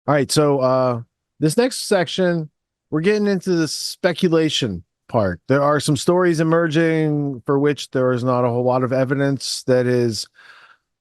All right, so this next section, we're getting into the speculation part. There are some stories emerging for which there is not a whole lot of evidence that is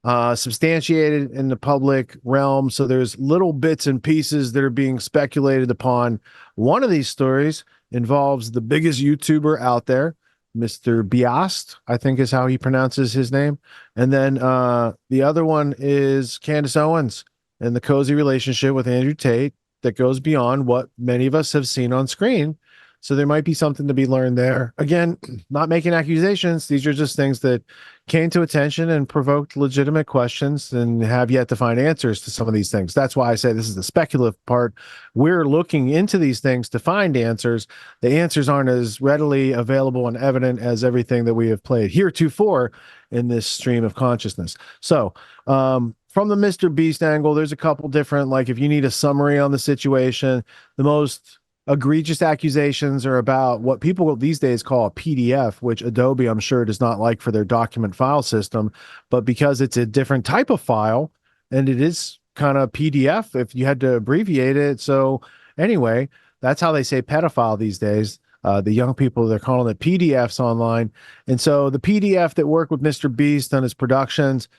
substantiated in the public realm. So there's little bits and pieces that are being speculated upon. One of these stories involves the biggest YouTuber out there, MrBeast, I think is how he pronounces his name. And then the other one is Candace Owens and the cozy relationship with Andrew Tate that goes beyond what many of us have seen on screen. So there might be something to be learned there. Again, not making accusations. These are just things that came to attention and provoked legitimate questions and have yet to find answers to some of these things. That's why I say this is the speculative part. We're looking into these things to find answers. The answers aren't as readily available and evident as everything that we have played heretofore in this stream of consciousness. So, from the MrBeast angle, there's a couple different, like if you need a summary on the situation, the most egregious accusations are about what people these days call a PDF, which Adobe, I'm sure, does not like for their document file system. But because it's a different type of file and it is kind of PDF, if you had to abbreviate it. So, anyway, that's how they say pedophile these days. The young people, they're calling it PDFs online. And so the PDF that worked with MrBeast on his productions,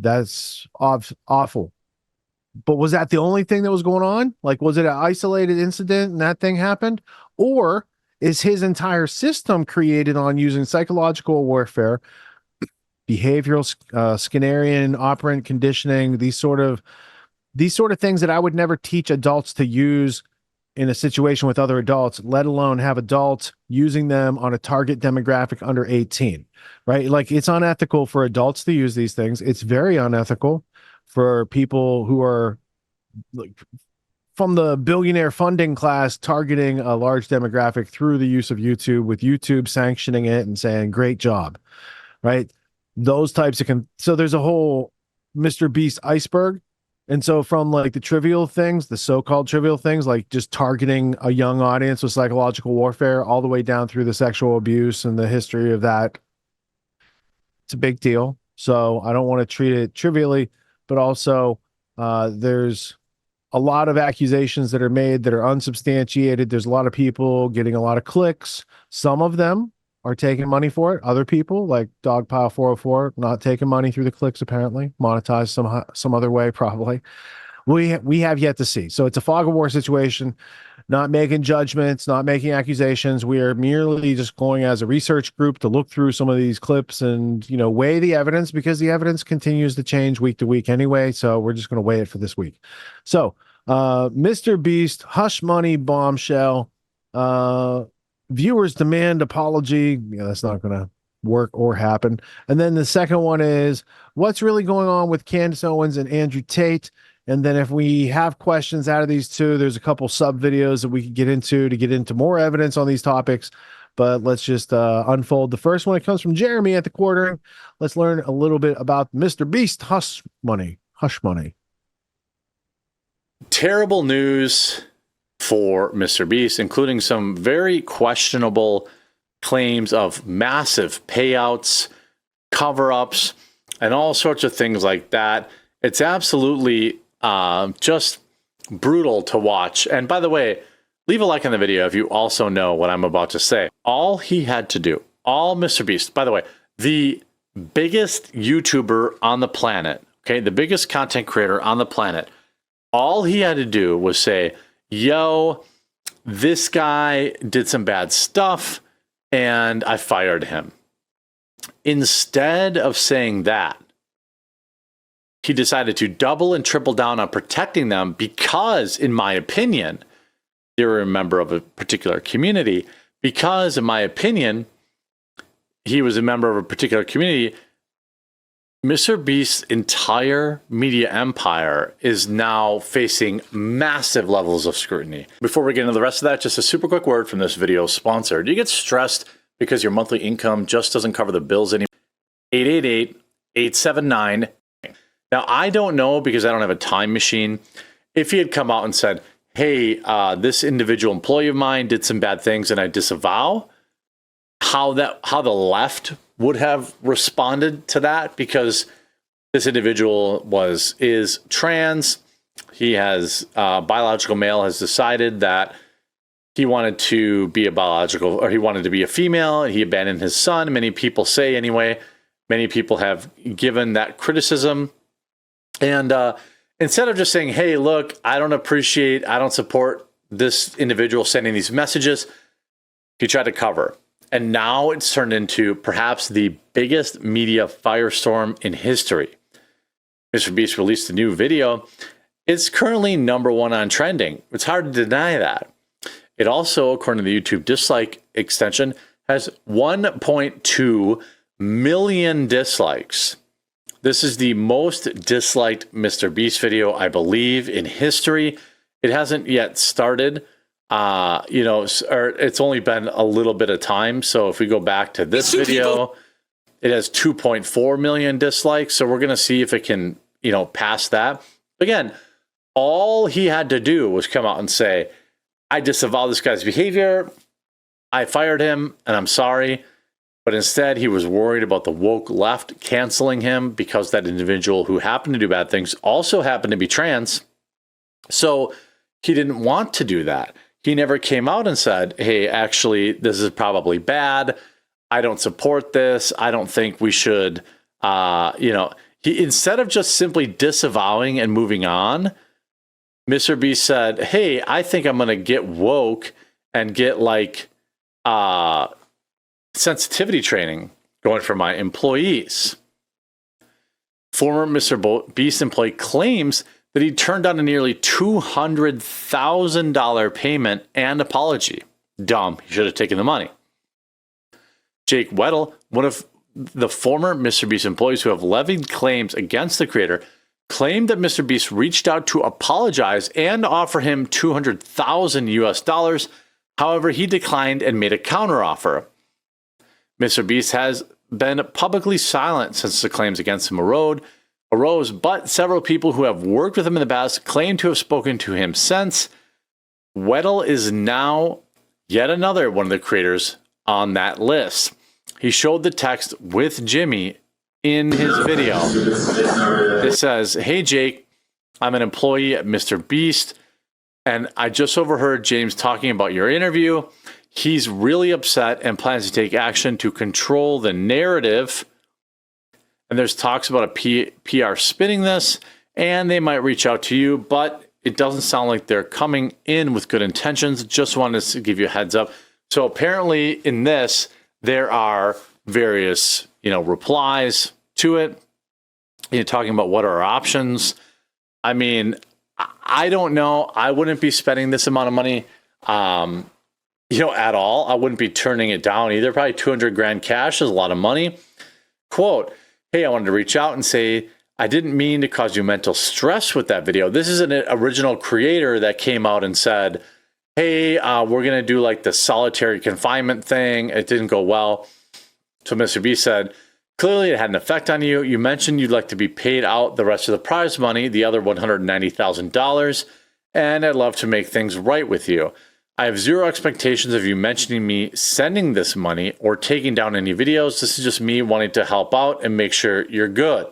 that's awful. But was that the only thing that was going on? Like, was it an isolated incident and that thing happened? Or is his entire system created on using psychological warfare, behavioral, Skinnerian, operant conditioning, these sort of things that I would never teach adults to use in a situation with other adults, let alone have adults using them on a target demographic under 18, right? Like, it's unethical for adults to use these things. It's very unethical for people who are like from the billionaire funding class targeting a large demographic through the use of YouTube, with YouTube sanctioning it and saying, great job, right? Those types of, so there's a whole MrBeast iceberg. And so from like the trivial things, the so-called trivial things, like just targeting a young audience with psychological warfare, all the way down through the sexual abuse and the history of that, it's a big deal. So I don't want to treat it trivially, but also there's a lot of accusations that are made that are unsubstantiated. There's a lot of people getting a lot of clicks. Some of them are taking money for it. Other people, like Dogpile 404, not taking money through the clicks, apparently monetized some other way, probably. We have yet to see. So it's a fog of war situation, not making judgments, not making accusations. We are merely just going as a research group to look through some of these clips and, weigh the evidence, because the evidence continues to change week to week anyway. So we're just going to weigh it for this week. So, MrBeast, hush money bombshell, viewers demand apology. Yeah, that's not going to work or happen. And then the second one is, what's really going on with Candace Owens and Andrew Tate? And then if we have questions out of these two, there's a couple sub videos that we could get into more evidence on these topics. But let's just unfold the first one. It comes from Jeremy at the quartering. Let's learn a little bit about MrBeast hush money. Hush money. Terrible news for MrBeast, including some very questionable claims of massive payouts, cover-ups, and all sorts of things like that. It's absolutely just brutal to watch. And by the way, leave a like on the video if you also know what I'm about to say. All he had to do, all MrBeast, by the way, the biggest YouTuber on the planet, okay, the biggest content creator on the planet, all he had to do was say, yo, this guy did some bad stuff and I fired him. Instead of saying that, he decided to double and triple down on protecting them because, in my opinion, they were a member of a particular community. Because, in my opinion, he was a member of a particular community, MrBeast's entire media empire is now facing massive levels of scrutiny. Before we get into the rest of that, just a super quick word from this video's sponsor. Do you get stressed because your monthly income just doesn't cover the bills anymore? 888-879. Now, I don't know, because I don't have a time machine, if he had come out and said, hey, this individual employee of mine did some bad things and I disavow, how the left would have responded to that, because this individual is trans, he has biological male has decided that he wanted to be a biological, or he wanted to be a female, and he abandoned his son. Many people say anyway. Many people have given that criticism. And instead of just saying, hey, look, I don't support this individual sending these messages, he tried to cover. And now it's turned into perhaps the biggest media firestorm in history. MrBeast released a new video. It's currently #1 on trending. It's hard to deny that. It also, according to the YouTube dislike extension, has 1.2 million dislikes. This is the most disliked MrBeast video, I believe, in history. It hasn't yet started, or it's only been a little bit of time. So if we go back to this video, it has 2.4 million dislikes. So we're going to see if it can, pass that. Again, all he had to do was come out and say, I disavow this guy's behavior. I fired him and I'm sorry. But instead, he was worried about the woke left canceling him because that individual who happened to do bad things also happened to be trans. So he didn't want to do that. He never came out and said, hey, actually, this is probably bad. I don't support this. I don't think we should, instead of just simply disavowing and moving on, MrBeast said, hey, I think I'm going to get woke and get sensitivity training going for my employees. Former MrBeast employee claims that he turned down a nearly $200,000 payment and apology. Dumb. He should have taken the money. Jake Weddle, one of the former MrBeast employees who have levied claims against the creator, claimed that MrBeast reached out to apologize and offer him $200,000. However, he declined and made a counteroffer. MrBeast has been publicly silent since the claims against him arose, but several people who have worked with him in the past claim to have spoken to him since. Weddle is now yet another one of the creators on that list. He showed the text with Jimmy in his video. It says, hey, Jake, I'm an employee at MrBeast, and I just overheard James talking about your interview. He's really upset and plans to take action to control the narrative. And there's talks about a PR spinning this, and they might reach out to you, but it doesn't sound like they're coming in with good intentions. Just wanted to give you a heads up. So apparently in this, there are various, replies to it. Talking about what are our options. I mean, I don't know. I wouldn't be spending this amount of money, at all. I wouldn't be turning it down either. Probably 200 grand cash is a lot of money. Quote, hey, I wanted to reach out and say, I didn't mean to cause you mental stress with that video. This is an original creator that came out and said, hey, we're going to do like the solitary confinement thing. It didn't go well. So MrBeast said, clearly it had an effect on you. You mentioned you'd like to be paid out the rest of the prize money, the other $190,000, and I'd love to make things right with you. I have zero expectations of you mentioning me sending this money or taking down any videos. This is just me wanting to help out and make sure you're good.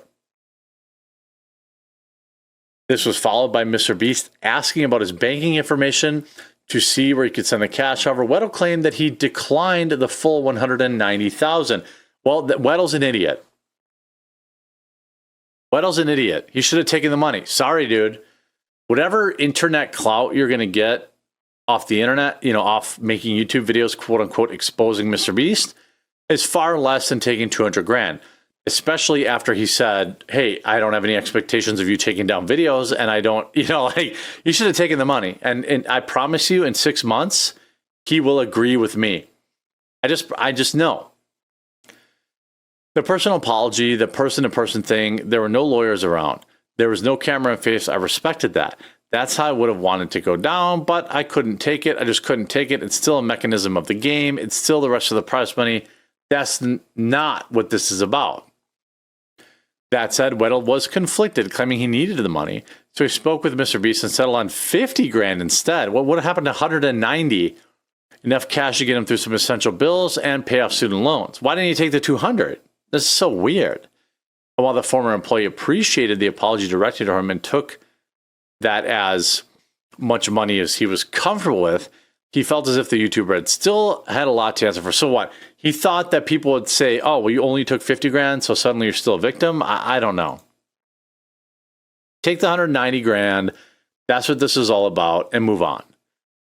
This was followed by MrBeast asking about his banking information to see where he could send the cash. However, Weddle claimed that he declined the full $190,000. Well, Weddle's an idiot. Weddle's an idiot. He should have taken the money. Sorry, dude. Whatever internet clout you're going to get off the internet, off making YouTube videos, quote unquote, exposing MrBeast, is far less than taking 200 grand. Especially after he said, hey, I don't have any expectations of you taking down videos, and I don't, you should have taken the money. And I promise you, in 6 months, he will agree with me. I just know. The personal apology, the person-to-person thing, there were no lawyers around. There was no camera in face. I respected that. That's how I would have wanted to go down, but I couldn't take it. I just couldn't take it. It's still a mechanism of the game. It's still the rest of the prize money. That's not what this is about. That said, Weddle was conflicted, claiming he needed the money. So he spoke with MrBeast and settled on 50 grand instead. What would have happened to 190? Enough cash to get him through some essential bills and pay off student loans. Why didn't he take the 200? This is so weird. And while the former employee appreciated the apology directed to him and took that as much money as he was comfortable with, he felt as if the YouTuber had still had a lot to answer for. So what? He thought that people would say, oh, well, you only took 50 grand, so suddenly you're still a victim? I don't know. Take the 190 grand. That's what this is all about, and move on.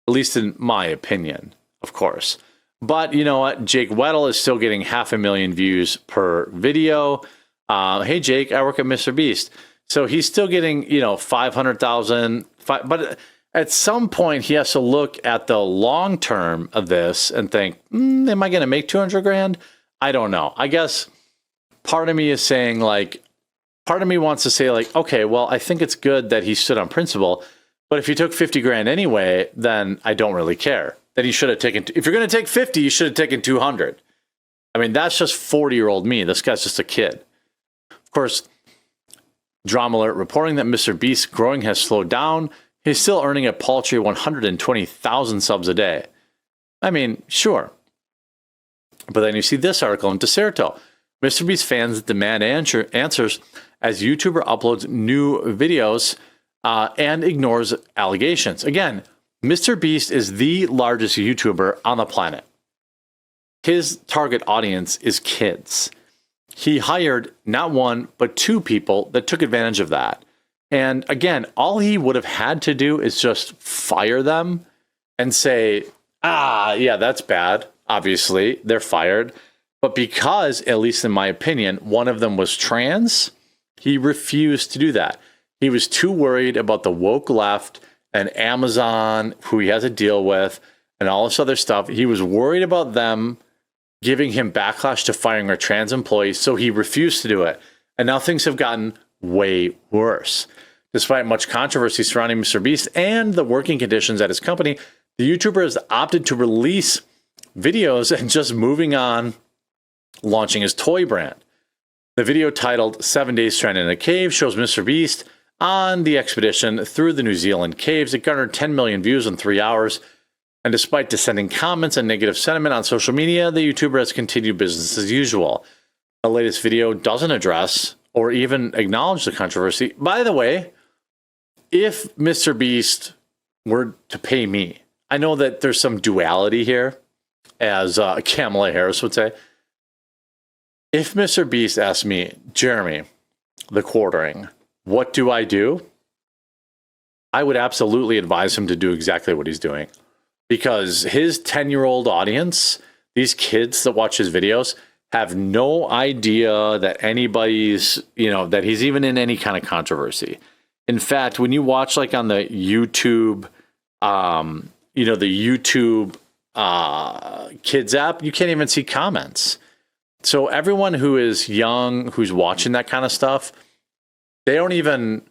At least in my opinion, of course. But you know what? Jake Weddle is still getting 500,000 views per video. Hey, Jake, I work at MrBeast. So he's still getting, 500,000. But at some point, he has to look at the long term of this and think, am I going to make 200 grand? I don't know. I guess part of me is saying, part of me wants to say, okay, well, I think it's good that he stood on principle. But if he took 50 grand anyway, then I don't really care. Then he should have taken, if you're going to take 50, you should have taken 200. I mean, that's just 40-year-old me. This guy's just a kid. Of course, Drama Alert reporting that MrBeast's growing has slowed down. He's still earning a paltry 120,000 subs a day. I mean, sure. But then you see this article in Deserto. MrBeast fans demand answers as YouTuber uploads new videos and ignores allegations. Again, MrBeast is the largest YouTuber on the planet. His target audience is kids. He hired not one, but two people that took advantage of that. And again, all he would have had to do is just fire them and say, yeah, that's bad. Obviously, they're fired. But because, at least in my opinion, one of them was trans, he refused to do that. He was too worried about the woke left and Amazon, who he has a deal with, and all this other stuff. He was worried about them giving him backlash to firing a trans employee, so he refused to do it. And now things have gotten way worse. Despite much controversy surrounding MrBeast and the working conditions at his company, the YouTuber has opted to release videos and just moving on, launching his toy brand. The video titled 7 Days Stranded in a Cave shows MrBeast on the expedition through the New Zealand caves. It garnered 10 million views in 3 hours. And despite dissenting comments and negative sentiment on social media, the YouTuber has continued business as usual. The latest video doesn't address or even acknowledge the controversy. By the way, if MrBeast were to pay me, I know that there's some duality here, as Kamala Harris would say. If MrBeast asked me, Jeremy, the quartering, what do? I would absolutely advise him to do exactly what he's doing. Because his 10-year-old audience, these kids that watch his videos, have no idea that anybody's, that he's even in any kind of controversy. In fact, when you watch on the YouTube, the YouTube Kids app, you can't even see comments. So everyone who is young, who's watching that kind of stuff, they don't even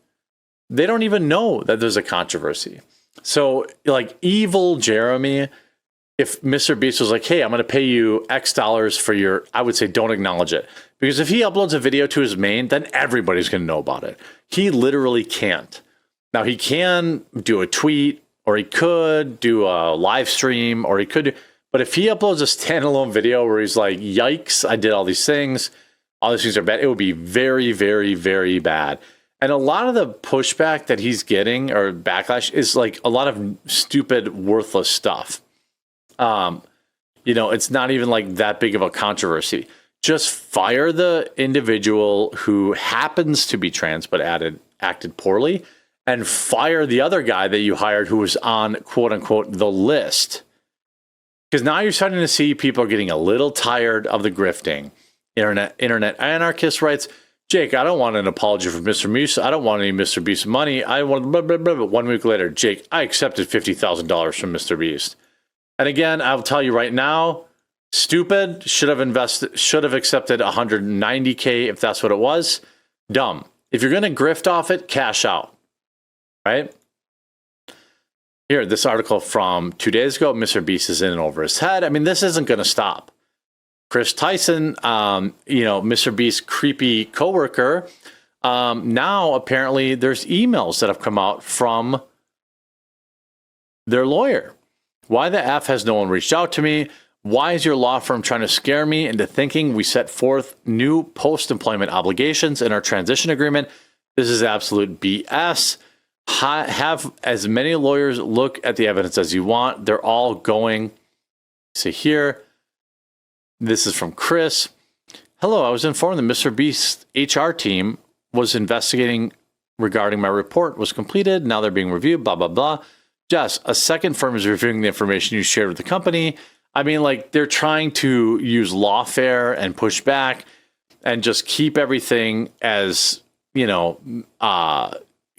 know that there's a controversy. So evil Jeremy, if MrBeast was like, hey, I'm going to pay you X dollars for your, I would say don't acknowledge it. Because if he uploads a video to his main, then everybody's going to know about it. He literally can't. Now he can do a tweet, or he could do a live stream, or he could, but if he uploads a standalone video where he's like, yikes, I did all these things are bad, it would be very, very, very bad. And a lot of the pushback that he's getting, or backlash, is a lot of stupid, worthless stuff. It's not even that big of a controversy. Just fire the individual who happens to be trans but acted poorly, and fire the other guy that you hired who was on quote unquote the list. Because now you're starting to see people are getting a little tired of the grifting. Internet anarchist writes, Jake, I don't want an apology from MrBeast. I don't want any MrBeast money. I want blah, blah, blah, blah. 1 week later, Jake, I accepted $50,000 from MrBeast. And again, I'll tell you right now, stupid, should have accepted 190K if that's what it was. Dumb. If you're going to grift off it, cash out. Right? Here, this article from 2 days ago, MrBeast is in and over his head. I mean, this isn't going to stop. Chris Tyson, MrBeast's creepy coworker, now apparently there's emails that have come out from their lawyer. Why the F has no one reached out to me? Why is your law firm trying to scare me into thinking we set forth new post-employment obligations in our transition agreement? This is absolute BS. have as many lawyers look at the evidence as you want. They're all going. See here. This is from Chris. Hello, I was informed the MrBeast HR team was investigating regarding my report was completed. Now they're being reviewed, blah, blah, blah. Jess, a second firm is reviewing the information you shared with the company. I mean, like, they're trying to use lawfare and push back and just keep everything as,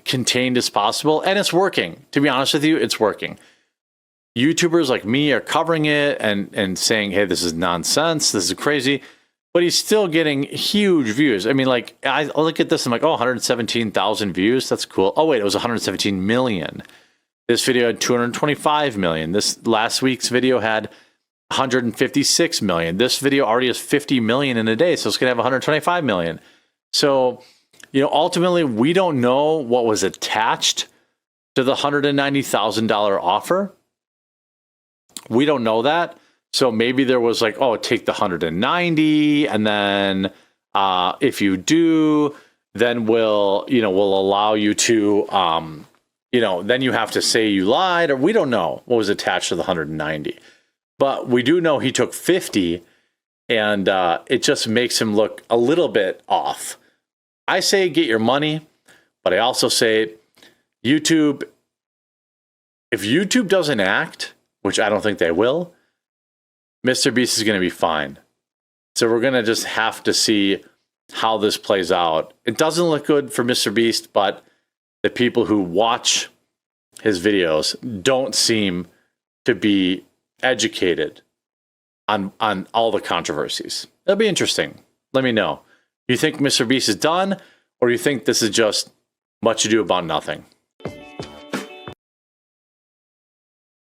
contained as possible. And it's working. To be honest with you, it's working. YouTubers like me are covering it and saying, hey, this is nonsense. This is crazy. But he's still getting huge views. I mean, like, I look at this, I'm like, oh, 117,000 views. That's cool. Oh, wait, it was 117 million. This video had 225 million. This last week's video had 156 million. This video already has 50 million in a day, so it's going to have 125 million. So, ultimately, we don't know what was attached to the $190,000 offer. We don't know that. So maybe there was like, oh, take the 190, and then if you do, then we'll allow you to, then you have to say you lied, or we don't know what was attached to the 190. But we do know he took 50, and it just makes him look a little bit off. I say get your money, but I also say YouTube, if YouTube doesn't act, which I don't think they will, MrBeast is going to be fine. So we're going to just have to see how this plays out. It doesn't look good for MrBeast, but the people who watch his videos don't seem to be educated on all the controversies. It'll be interesting. Let me know. You think MrBeast is done, or you think this is just much ado about nothing?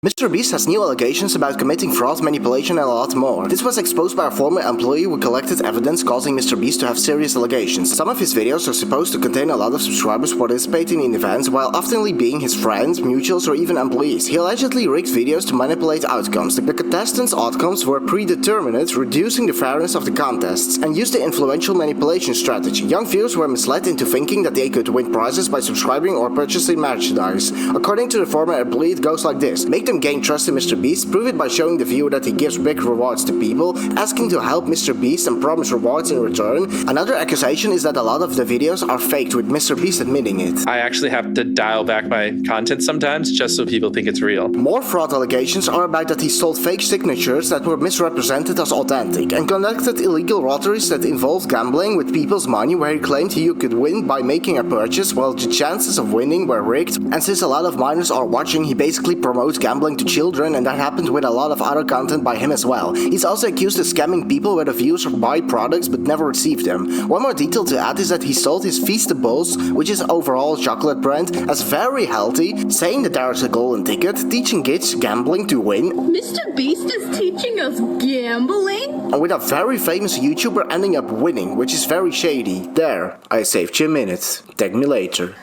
MrBeast has new allegations about committing fraud, manipulation, and a lot more. This was exposed by a former employee who collected evidence causing MrBeast to have serious allegations. Some of his videos are supposed to contain a lot of subscribers participating in events while oftenly being his friends, mutuals, or even employees. He allegedly rigged videos to manipulate outcomes. The contestants' outcomes were predetermined, reducing the fairness of the contests, and used the influential manipulation strategy. Young viewers were misled into thinking that they could win prizes by subscribing or purchasing merchandise. According to the former employee, it goes like this. Make them gain trust in MrBeast, prove it by showing the viewer that he gives big rewards to people, asking to help MrBeast and promise rewards in return. Another accusation is that a lot of the videos are faked, with MrBeast admitting it. I actually have to dial back my content sometimes just so people think it's real. More fraud allegations are about that he sold fake signatures that were misrepresented as authentic, and conducted illegal lotteries that involved gambling with people's money, where he claimed you could win by making a purchase while the chances of winning were rigged. And since a lot of minors are watching, he basically promotes gambling to children, and that happened with a lot of other content by him as well. He's also accused of scamming people where the viewers buy products but never receive them. One more detail to add is that he sold his Feastables, which is overall a chocolate brand, as very healthy, saying that there is a golden ticket, teaching kids gambling to win. MrBeast is teaching us gambling? And with a very famous YouTuber ending up winning, which is very shady. There, I saved you a minute. Tag me later.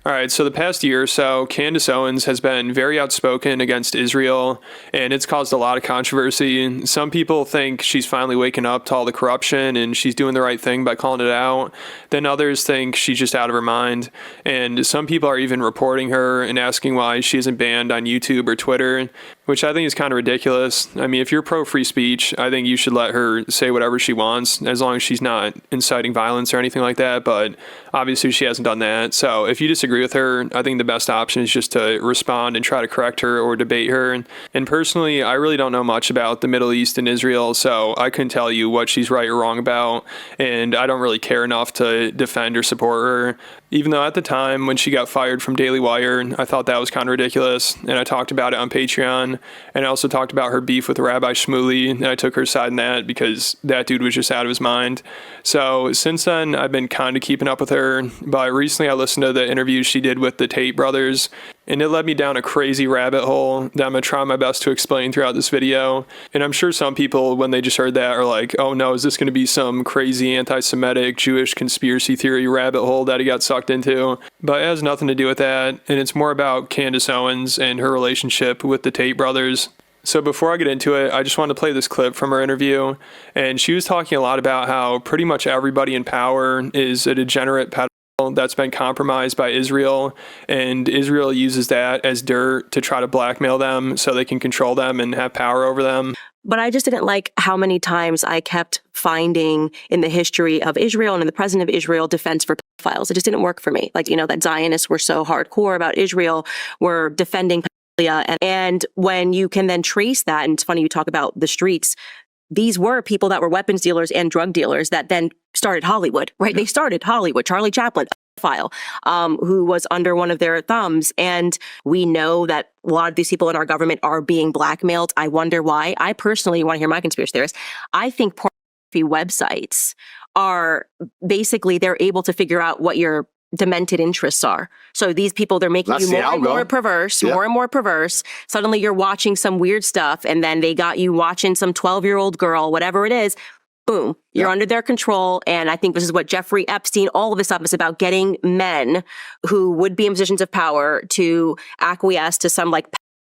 All right, so the past year or so, Candace Owens has been very outspoken against Israel, and it's caused a lot of controversy. Some people think she's finally waking up to all the corruption and she's doing the right thing by calling it out. Then others think she's just out of her mind. And some people are even reporting her and asking why she isn't banned on YouTube or Twitter, which I think is kind of ridiculous. I mean, if you're pro free speech, I think you should let her say whatever she wants, as long as she's not inciting violence or anything like that. But obviously she hasn't done that. So if you disagree with her, I think the best option is just to respond and try to correct her or debate her. And personally, I really don't know much about the Middle East and Israel, so I couldn't tell you what she's right or wrong about, and I don't really care enough to defend or support her. Even though at the time when she got fired from Daily Wire, I thought that was kind of ridiculous, and I talked about it on Patreon, and I also talked about her beef with Rabbi Shmuley, and I took her side in that because that dude was just out of his mind. So since then, I've been kind of keeping up with her, but recently I listened to the interviews she did with the Tate brothers, and it led me down a crazy rabbit hole that I'm going to try my best to explain throughout this video. And I'm sure some people, when they just heard that, are like, oh no, is this going to be some crazy anti-Semitic Jewish conspiracy theory rabbit hole that he got sucked into? But it has nothing to do with that, and it's more about Candace Owens and her relationship with the Tate brothers. So before I get into it, I just wanted to play this clip from her interview. And she was talking a lot about how pretty much everybody in power is a degenerate pedophile that's been compromised by Israel. And Israel uses that as dirt to try to blackmail them so they can control them and have power over them. But I just didn't like how many times I kept finding in the history of Israel and in the president of Israel defense for pedophiles. It just didn't work for me. Like, that Zionists were so hardcore about Israel, were defending pedophilia. And when you can then trace that, and it's funny you talk about the streets, these were people that were weapons dealers and drug dealers that then started Hollywood, right? They started Hollywood. Charlie Chaplin, who was under one of their thumbs. And we know that a lot of these people in our government are being blackmailed. I wonder why. I personally want to hear my conspiracy theorist. I think pornography websites are basically, they're able to figure out what your demented interests are. So these people, they're making you more and more perverse, more and more perverse. Suddenly you're watching some weird stuff, and then they got you watching some 12-year-old girl, whatever it is. Boom, you're under their control. And I think this is what Jeffrey Epstein, all of this stuff is about, getting men who would be in positions of power to acquiesce to some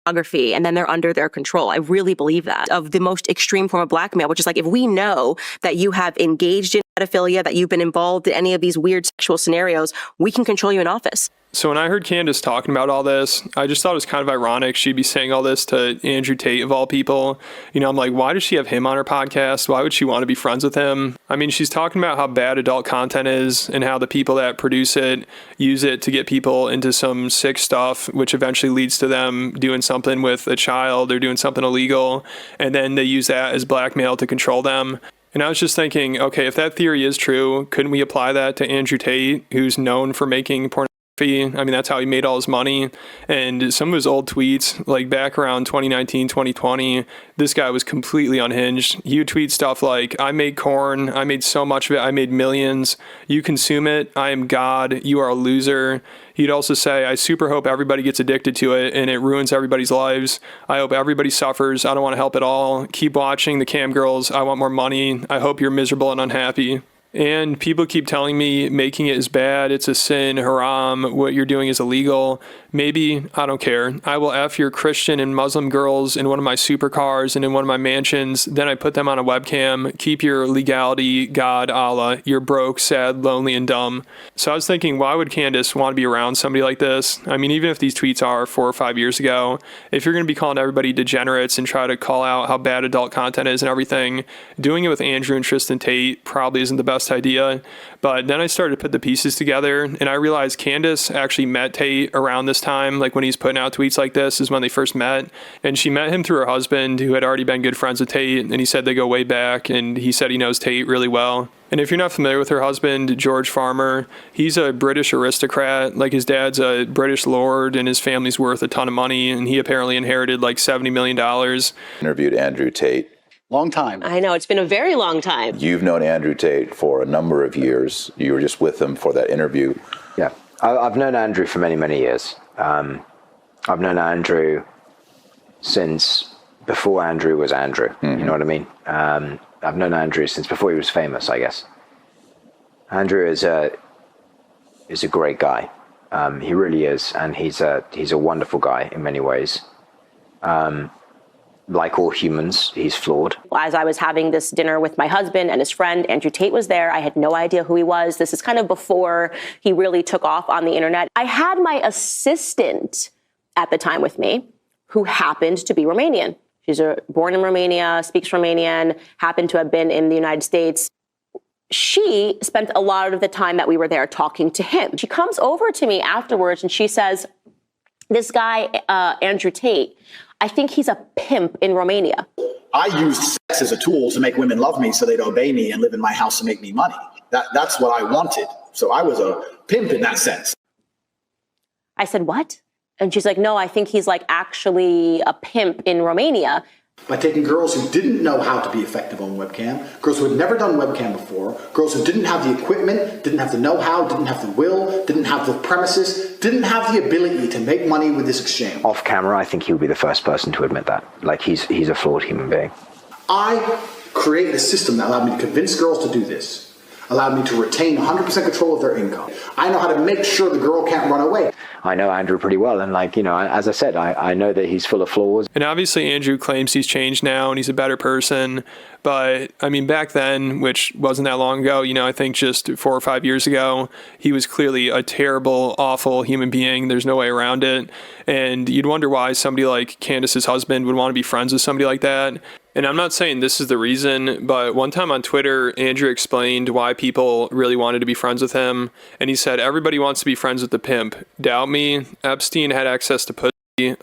pornography, and then they're under their control. I really believe that, of the most extreme form of blackmail, which is if we know that you have engaged in pedophilia, that you've been involved in any of these weird sexual scenarios, we can control you in office. So when I heard Candace talking about all this, I just thought it was kind of ironic she'd be saying all this to Andrew Tate, of all people. I'm like, why does she have him on her podcast? Why would she want to be friends with him? I mean, she's talking about how bad adult content is and how the people that produce it use it to get people into some sick stuff, which eventually leads to them doing something with a child or doing something illegal. And then they use that as blackmail to control them. And I was just thinking, okay, if that theory is true, couldn't we apply that to Andrew Tate, who's known for making pornography? I mean, that's how he made all his money. And some of his old tweets, back around 2019, 2020, this guy was completely unhinged. He would tweet stuff like, I made corn, I made so much of it, I made millions. You consume it, I am God, you are a loser. He'd also say, I super hope everybody gets addicted to it and it ruins everybody's lives. I hope everybody suffers. I don't want to help at all. Keep watching the cam girls. I want more money. I hope you're miserable and unhappy. And people keep telling me making it is bad, it's a sin, haram, what you're doing is illegal. Maybe, I don't care. I will F your Christian and Muslim girls in one of my supercars and in one of my mansions. Then I put them on a webcam. Keep your legality, God, Allah. You're broke, sad, lonely, and dumb. So I was thinking, why would Candace want to be around somebody like this? I mean, even if these tweets are 4 or 5 years ago, if you're going to be calling everybody degenerates and try to call out how bad adult content is and everything, doing it with Andrew and Tristan Tate probably isn't the best idea. But then I started to put the pieces together, and I realized Candace actually met Tate around this time, when he's putting out tweets like this is when they first met. And she met him through her husband, who had already been good friends with Tate, and he said they go way back, and he said he knows Tate really well. And if you're not familiar with her husband, George Farmer, he's a British aristocrat. His dad's a British lord, and his family's worth a ton of money, and he apparently inherited $70 million. Interviewed Andrew Tate. Long time. I know, it's been a very long time. You've known Andrew Tate for a number of years. You were just with him for that interview. Yeah, I've known Andrew for many, many years. I've known Andrew since before Andrew was Andrew. Mm-hmm. You know what I mean? I've known Andrew since before he was famous, I guess. Andrew is a great guy. He really is, and he's a wonderful guy in many ways. Like all humans, he's flawed. As I was having this dinner with my husband and his friend, Andrew Tate was there. I had no idea who he was. This is kind of before he really took off on the internet. I had my assistant at the time with me, who happened to be Romanian. She's born in Romania, speaks Romanian, happened to have been in the United States. She spent a lot of the time that we were there talking to him. She comes over to me afterwards and she says, this guy, Andrew Tate, I think he's a pimp in Romania. I used sex as a tool to make women love me so they'd obey me and live in my house and make me money. That's what I wanted. So I was a pimp in that sense. I said, what? And she's like, no, I think he's actually a pimp in Romania. By taking girls who didn't know how to be effective on webcam, girls who had never done webcam before, girls who didn't have the equipment, didn't have the know-how, didn't have the will, didn't have the premises, didn't have the ability to make money with this exchange. Off camera, I think he would be the first person to admit that. He's a flawed human being. I created a system that allowed me to convince girls to do this. allowed me to retain 100% control of their income. I know how to make sure the girl can't run away. I know Andrew pretty well, and as I said, I know that he's full of flaws. And obviously Andrew claims he's changed now and he's a better person, but I mean, back then, which wasn't that long ago, I think just 4 or 5 years ago, he was clearly a terrible, awful human being. There's no way around it. And you'd wonder why somebody like Candace's husband would want to be friends with somebody like that. And I'm not saying this is the reason, but one time on Twitter, Andrew explained why people really wanted to be friends with him. And he said, everybody wants to be friends with the pimp. Doubt me? Epstein had access to pussy.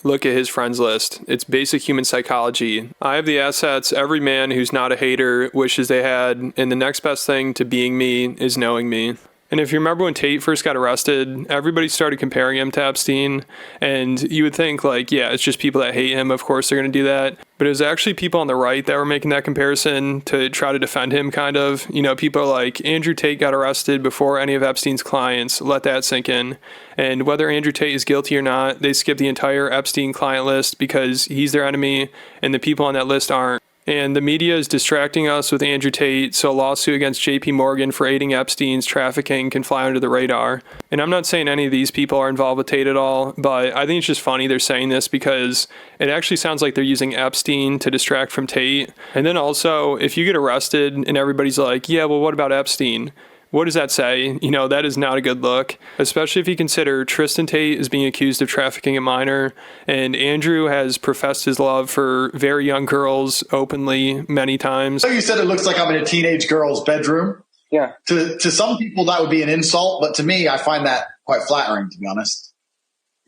Look at his friends list. It's basic human psychology. I have the assets every man who's not a hater wishes they had, and the next best thing to being me is knowing me. And if you remember when Tate first got arrested, everybody started comparing him to Epstein. And you would think, it's just people that hate him. Of course, they're going to do that. But it was actually people on the right that were making that comparison to try to defend him, kind of. People are like, Andrew Tate got arrested before any of Epstein's clients. Let that sink in. And whether Andrew Tate is guilty or not, they skip the entire Epstein client list because he's their enemy and the people on that list aren't. And the media is distracting us with Andrew Tate, so a lawsuit against JP Morgan for aiding Epstein's trafficking can fly under the radar. And I'm not saying any of these people are involved with Tate at all, but I think it's just funny they're saying this because it actually sounds like they're using Epstein to distract from Tate. And then also, if you get arrested and everybody's like, yeah, well, what about Epstein? What does that say? That is not a good look, especially if you consider Tristan Tate is being accused of trafficking a minor, and Andrew has professed his love for very young girls openly many times. So you said it looks like I'm in a teenage girl's bedroom. Yeah. To some people, that would be an insult, but to me, I find that quite flattering, to be honest.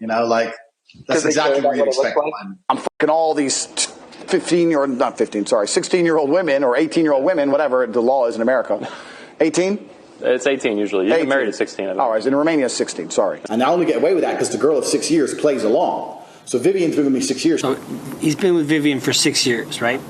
That's exactly what you'd expect. I'm fucking all these 16-year-old women or 18-year-old women, whatever the law is in America. 18? It's 18 usually. You get married at 16. All right, in Romania, 16. Sorry. And I only get away with that because the girl of 6 years plays along. So Vivian's been with me 6 years. So he's been with Vivian for 6 years, right?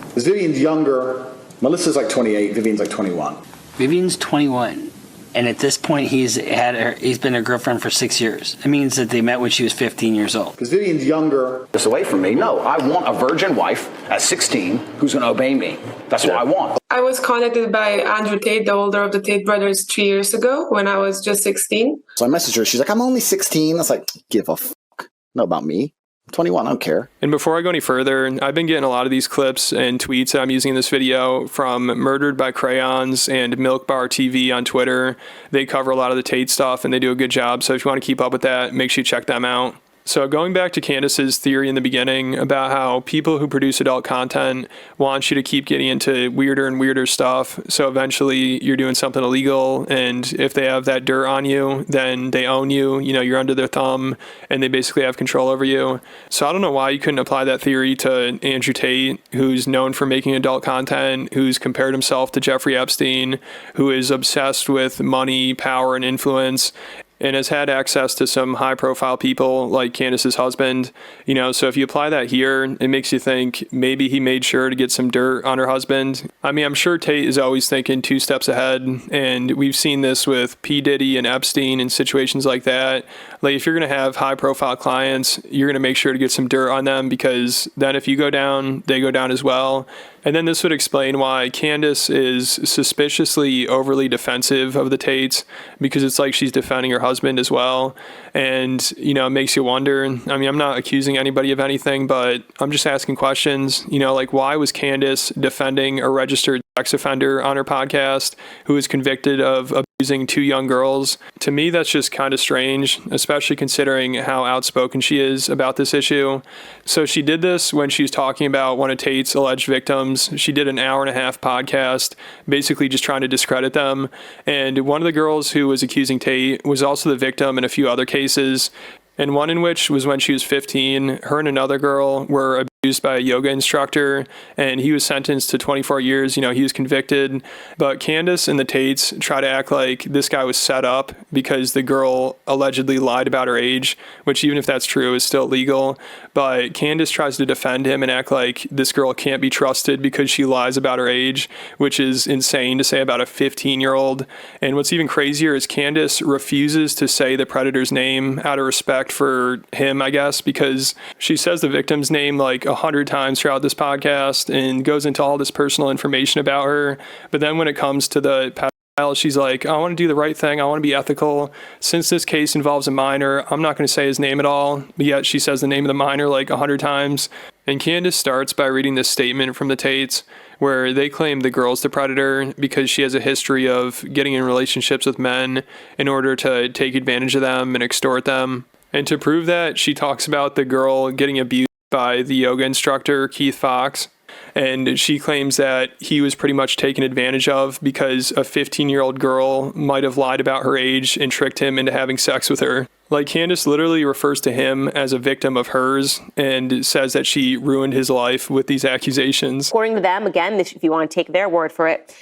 Because Vivian's younger. Melissa's like 28. Vivian's like 21. Vivian's 21. And at this point, he's been a girlfriend for 6 years. It means that they met when she was 15 years old. Because Vivian's younger. This away from me. No, I want a virgin wife at 16 who's going to obey me. That's what I want. I was contacted by Andrew Tate, the older of the Tate brothers, 3 years ago when I was just 16. So I messaged her. She's like, I'm only 16. I was like, give a fuck. Not about me. 21, I don't care. And before I go any further, I've been getting a lot of these clips and tweets that I'm using in this video from Murdered by Crayons and Milk Bar TV on Twitter. They cover a lot of the Tate stuff and they do a good job. So if you want to keep up with that, make sure you check them out. So going back to Candace's theory in the beginning about how people who produce adult content want you to keep getting into weirder and weirder stuff. So eventually you're doing something illegal. And if they have that dirt on you, then they own you. You're under their thumb and they basically have control over you. So I don't know why you couldn't apply that theory to Andrew Tate, who's known for making adult content, who's compared himself to Jeffrey Epstein, who is obsessed with money, power, and influence, and has had access to some high-profile people like Candace's husband. So if you apply that here, it makes you think maybe he made sure to get some dirt on her husband. I mean, I'm sure Tate is always thinking 2 steps ahead, and we've seen this with P. Diddy and Epstein in situations like that. Like, if you're going to have high-profile clients, you're going to make sure to get some dirt on them, because then if you go down, they go down as well. And then this would explain why Candace is suspiciously overly defensive of the Tates, because it's like she's defending her husband as well. And, it makes you wonder. I mean, I'm not accusing anybody of anything, but I'm just asking questions. Why was Candace defending a registered sex offender on her podcast who was convicted of abusing 2 young girls? To me, that's just kind of strange, especially considering how outspoken she is about this issue. So she did this when she was talking about one of Tate's alleged victims. She did an 1.5-hour podcast, basically just trying to discredit them. And one of the girls who was accusing Tate was also the victim in a few other cases. And one in which was when she was 15, her and another girl were abused by a yoga instructor, and he was sentenced to 24 years. He was convicted. But Candace and the Tates try to act like this guy was set up because the girl allegedly lied about her age, which, even if that's true, is still illegal. But Candace tries to defend him and act like this girl can't be trusted because she lies about her age, which is insane to say about a 15-year-old. And what's even crazier is Candace refuses to say the predator's name out of respect for him, I guess, because she says the victim's name like 100 times throughout this podcast and goes into all this personal information about her. But then when it comes to the She's like, I want to do the right thing. I want to be ethical. Since this case involves a minor, I'm not going to say his name at all. But yet she says the name of the minor like 100 times. And Candace starts by reading this statement from the Tates where they claim the girl's the predator because she has a history of getting in relationships with men in order to take advantage of them and extort them. And to prove that, she talks about the girl getting abused by the yoga instructor, Keith Fox. And she claims that he was pretty much taken advantage of because a 15-year-old girl might have lied about her age and tricked him into having sex with her. Like, Candace literally refers to him as a victim of hers and says that she ruined his life with these accusations. According to them, again, if you want to take their word for it,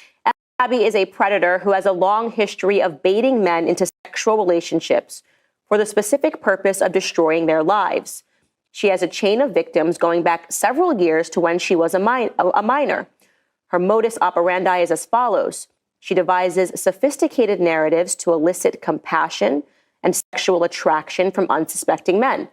Abby is a predator who has a long history of baiting men into sexual relationships for the specific purpose of destroying their lives. She has a chain of victims going back several years to when she was a minor. Her modus operandi is as follows. She devises sophisticated narratives to elicit compassion and sexual attraction from unsuspecting men.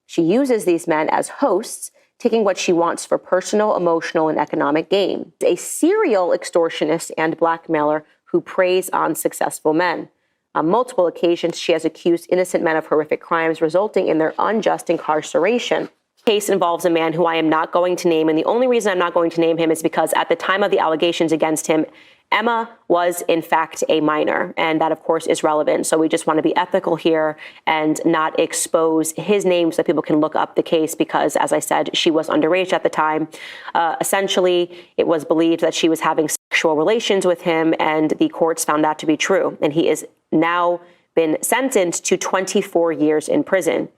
She uses these men as hosts, taking what she wants for personal, emotional, and economic gain. A serial extortionist and blackmailer who preys on successful men. On multiple occasions, she has accused innocent men of horrific crimes, resulting in their unjust incarceration. The case involves a man who I am not going to name, and the only reason I'm not going to name him is because at the time of the allegations against him, Emma was, in fact, a minor, and that, of course, is relevant. So we just want to be ethical here and not expose his name so that people can look up the case because, as I said, she was underage at the time. Essentially, it was believed that she was having sexual relations with him, and the courts found that to be true. And he is now been sentenced to 24 years in prison.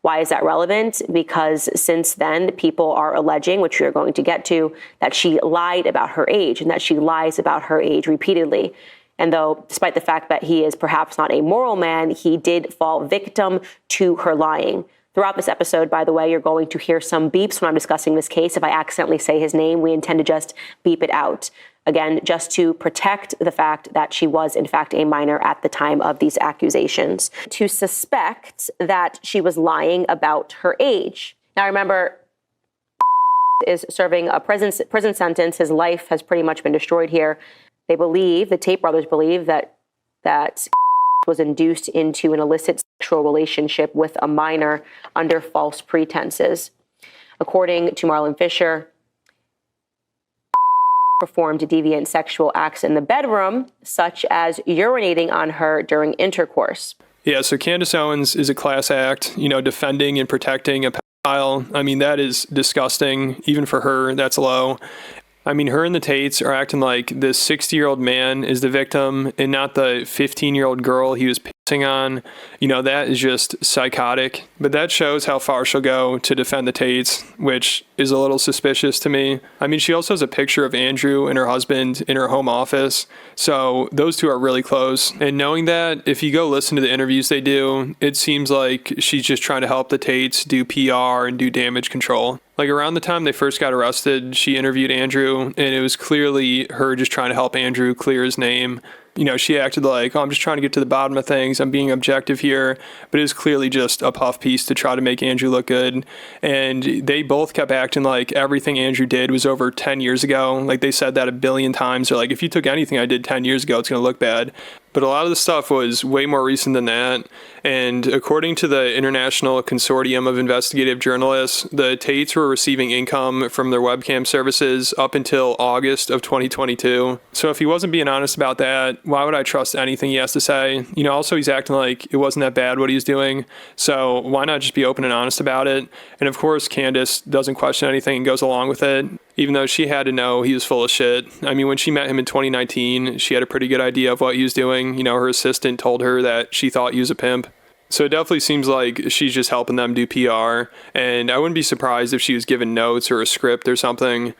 Why is that relevant? Because since then, people are alleging, which we are going to get to, that she lied about her age and that she lies about her age repeatedly. And though, despite the fact that he is perhaps not a moral man, he did fall victim to her lying. Throughout this episode, by the way, you're going to hear some beeps when I'm discussing this case. If I accidentally say his name, we intend to just beep it out. Again, just to protect the fact that she was, in fact, a minor at the time of these accusations. To suspect that she was lying about her age. Now, remember, is serving a prison sentence. His life has pretty much been destroyed here. They believe, the Tate brothers believe, that was induced into an illicit sexual relationship with a minor under false pretenses. According to Marlon Fisher, performed deviant sexual acts in the bedroom, such as urinating on her during intercourse. Yeah, so Candace Owens is a class act, defending and protecting a pedophile. I mean, that is disgusting. Even for her, that's low. I mean, her and the Tates are acting like this 60-year-old man is the victim and not the 15-year-old girl he was pissing on. That is just psychotic. But that shows how far she'll go to defend the Tates, which is a little suspicious to me. I mean, she also has a picture of Andrew and her husband in her home office. So those two are really close. And knowing that, if you go listen to the interviews they do, it seems like she's just trying to help the Tates do PR and do damage control. Like around the time they first got arrested, she interviewed Andrew, and it was clearly her just trying to help Andrew clear his name. She acted like, I'm just trying to get to the bottom of things. I'm being objective here. But it was clearly just a puff piece to try to make Andrew look good. And they both kept acting like everything Andrew did was over 10 years ago. Like they said that a billion times. They're like, if you took anything I did 10 years ago, it's going to look bad. But a lot of the stuff was way more recent than that. And according to the International Consortium of Investigative Journalists, the Tates were receiving income from their webcam services up until August of 2022. So if he wasn't being honest about that, why would I trust anything he has to say? Also he's acting like it wasn't that bad what he was doing. So why not just be open and honest about it? And of course, Candace doesn't question anything and goes along with it, even though she had to know he was full of shit. I mean, when she met him in 2019, she had a pretty good idea of what he was doing. Her assistant told her that she thought he was a pimp. So it definitely seems like she's just helping them do PR. And I wouldn't be surprised if she was given notes or a script or something.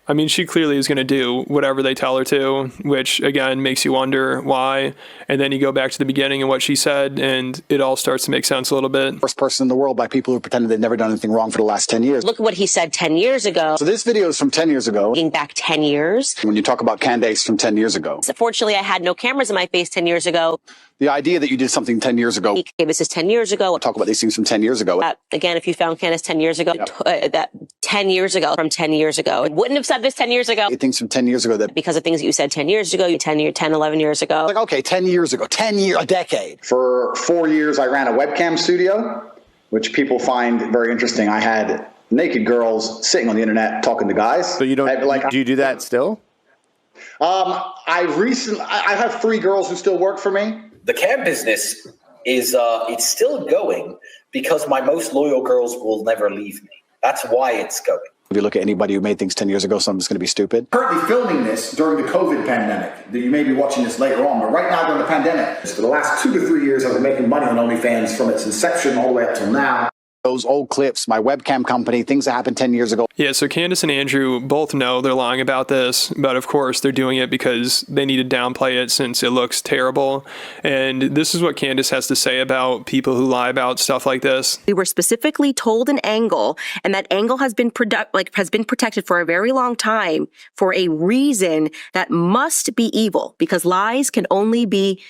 I mean, she clearly is going to do whatever they tell her to, which, again, makes you wonder why. And then you go back to the beginning and what she said, and it all starts to make sense a little bit. First person in the world by people who pretended they'd never done anything wrong for the last 10 years. Look at what he said 10 years ago. So this video is from 10 years ago. Looking back 10 years. When you talk about Candace from 10 years ago. So fortunately, I had no cameras in my face 10 years ago. The idea that you did something 10 years ago. This is 10 years ago. Talk about these things from 10 years ago. Again, if you found Candace 10 years ago, that 10 years ago, from 10 years ago, it wouldn't have said said this 10 years ago. Things from 10 years ago that Because of things that you said 10 years ago, 10, 11 years ago. like, okay, 10 years ago, 10 years, a decade. For 4 years, I ran a webcam studio, which people find very interesting. I had naked girls sitting on the internet talking to guys. So you don't, do you do that still? I have 3 girls who still work for me. The cam business is, it's still going because my most loyal girls will never leave me. That's why it's going. If you look at anybody who made things 10 years ago, something's going to be stupid. Currently filming this during the COVID pandemic. You may be watching this later on, but right now during the pandemic, for the last 2 to 3 years, I've been making money on OnlyFans from its inception all the way up till now. Those old clips, my webcam company, things that happened 10 years ago. Yeah, so Candace and Andrew both know they're lying about this, but of course they're doing it because they need to downplay it since it looks terrible. And this is what Candace has to say about people who lie about stuff like this. We were specifically told an angle, and that angle has been protected for a very long time for a reason that must be evil, because lies can only be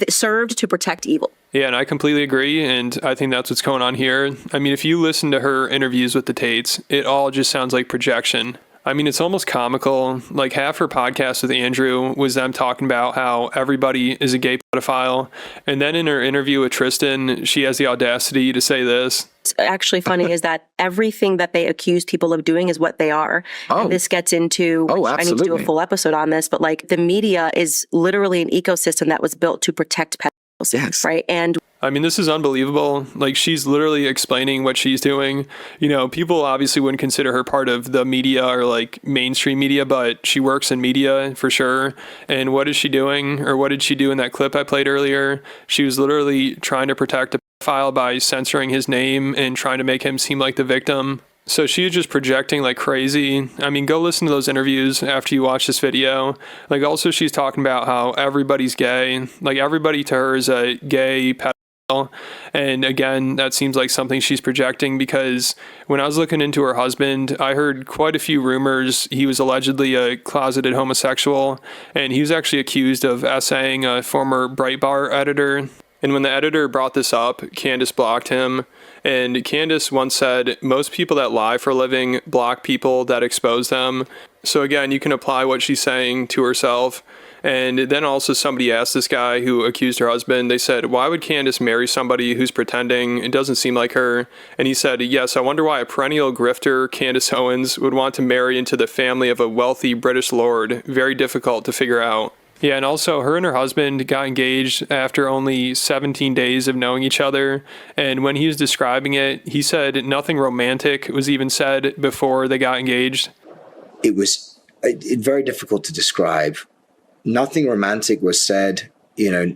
served to protect evil. Yeah, and I completely agree, and I think that's what's going on here. I mean, if you listen to her interviews with the Tates, it all just sounds like projection. I mean, it's almost comical. Like, half her podcast with Andrew was them talking about how everybody is a gay pedophile, and then in her interview with Tristan, she has the audacity to say this. What's actually funny is that everything that they accuse people of doing is what they are. Oh. And this gets into, I need to do a full episode on this, but like the media is literally an ecosystem that was built to protect pedophiles. Yes. Right. And I mean, this is unbelievable. Like, she's literally explaining what she's doing. You know, people obviously wouldn't consider her part of the media or like mainstream media, but she works in media for sure. And what is she doing, or what did she do in that clip I played earlier? She was literally trying to protect a pedophile by censoring his name and trying to make him seem like the victim. So she is just projecting like crazy. I mean, go listen to those interviews after you watch this video. Like, also she's talking about how everybody's gay. Like, everybody to her is a gay pedophile. And again, that seems like something she's projecting, because when I was looking into her husband, I heard quite a few rumors. He was allegedly a closeted homosexual, and he was actually accused of essaying a former Breitbart editor. And when the editor brought this up, Candace blocked him. And Candace once said, most people that lie for a living block people that expose them. So again, you can apply what she's saying to herself. And then also somebody asked this guy who accused her husband, they said, why would Candace marry somebody who's pretending? It doesn't seem like her. And he said, yes, I wonder why a perennial grifter, Candace Owens, would want to marry into the family of a wealthy British lord. Very difficult to figure out. Yeah, and also her and her husband got engaged after only 17 days of knowing each other. And when he was describing it, he said nothing romantic was even said before they got engaged. It was very difficult to describe. Nothing romantic was said, you know,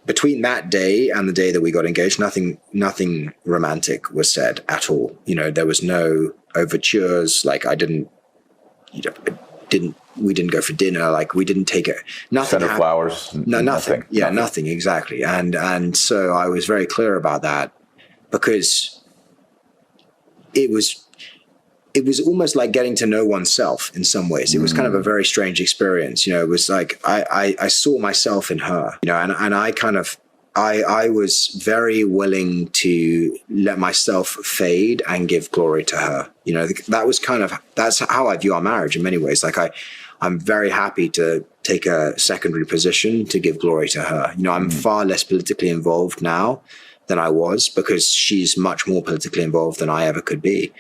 between that day and the day that we got engaged. Nothing romantic was said at all. You know, there was no overtures. Like, we didn't go for dinner. Like, we didn't take it. Nothing. Send her flowers. No, nothing. Yeah, nothing. Exactly. And so I was very clear about that, because it was almost like getting to know oneself in some ways. It was kind of a very strange experience. You know, it was like I saw myself in her. You know, and I was very willing to let myself fade and give glory to her. You know, that's how I view our marriage in many ways. Like, I'm very happy to take a secondary position to give glory to her. You know, I'm far less politically involved now than I was, because she's much more politically involved than I ever could be.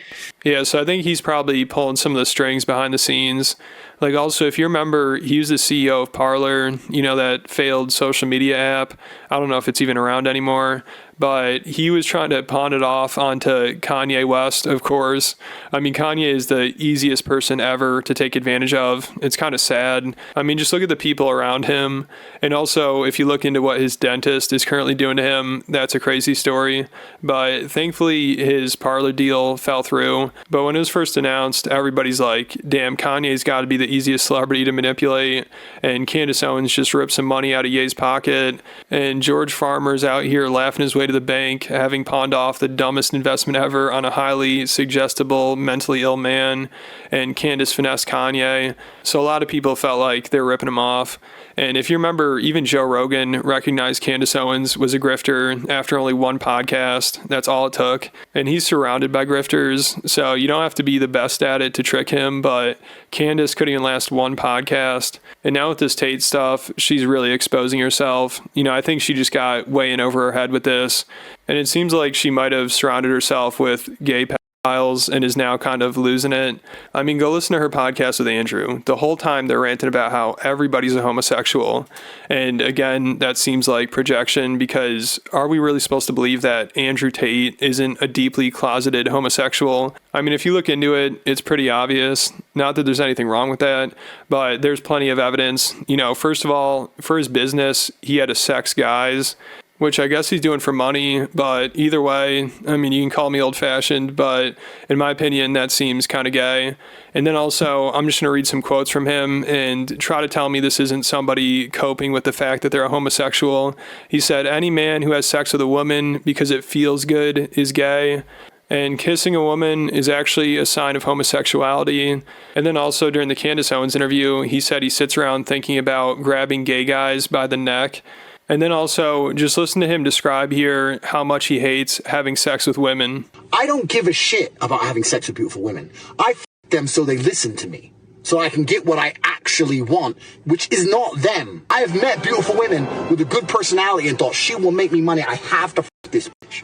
Yeah, so I think he's probably pulling some of the strings behind the scenes. Like, also, if you remember, he was the CEO of Parler, you know, that failed social media app. I don't know if it's even around anymore, but he was trying to pawn it off onto Kanye West, of course. I mean, Kanye is the easiest person ever to take advantage of. It's kind of sad. I mean, just look at the people around him. And also, if you look into what his dentist is currently doing to him, that's a crazy story. But thankfully, his Parler deal fell through. But when it was first announced, everybody's like, damn, Kanye's got to be the easiest celebrity to manipulate. And Candace Owens just ripped some money out of Ye's pocket. And George Farmer's out here laughing his way way to the bank, having pawned off the dumbest investment ever on a highly suggestible, mentally ill man, and Candace finessed Kanye. So a lot of people felt like they're ripping him off. And if you remember, even Joe Rogan recognized Candace Owens was a grifter after only one podcast. That's all it took. And he's surrounded by grifters, so you don't have to be the best at it to trick him, but Candace couldn't even last one podcast. And now with this Tate stuff, she's really exposing herself. I think she just got way in over her head with this. And it seems like she might have surrounded herself with gay pedophiles and is now kind of losing it. I mean, go listen to her podcast with Andrew. The whole time they're ranting about how everybody's a homosexual. And again, that seems like projection, because are we really supposed to believe that Andrew Tate isn't a deeply closeted homosexual? I mean, if you look into it, it's pretty obvious. Not that there's anything wrong with that, but there's plenty of evidence. First of all, for his business, he had a sex guys, which I guess he's doing for money, but either way, I mean, you can call me old-fashioned, but in my opinion, that seems kind of gay. And then also, I'm just going to read some quotes from him and try to tell me this isn't somebody coping with the fact that they're a homosexual. He said, "Any man who has sex with a woman because it feels good is gay. And kissing a woman is actually a sign of homosexuality." And then also during the Candace Owens interview, he said he sits around thinking about grabbing gay guys by the neck. And then also, just listen to him describe here how much he hates having sex with women. "I don't give a shit about having sex with beautiful women. I f them so they listen to me, so I can get what I actually want, which is not them. I have met beautiful women with a good personality and thought, she will make me money. I have to f this bitch.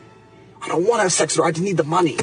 I don't want to have sex with her. I just need the money."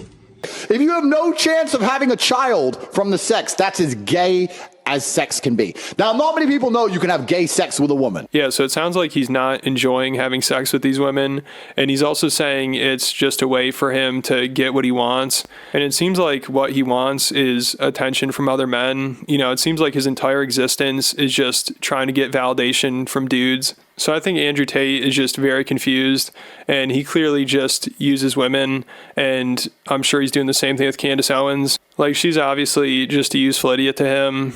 If you have no chance of having a child from the sex, that's as gay as sex can be. Now, not many people know you can have gay sex with a woman. Yeah, so it sounds like he's not enjoying having sex with these women. And he's also saying it's just a way for him to get what he wants. And it seems like what he wants is attention from other men. It seems like his entire existence is just trying to get validation from dudes. So I think Andrew Tate is just very confused, and he clearly just uses women, and I'm sure he's doing the same thing with Candace Owens. Like, she's obviously just a useful idiot to him.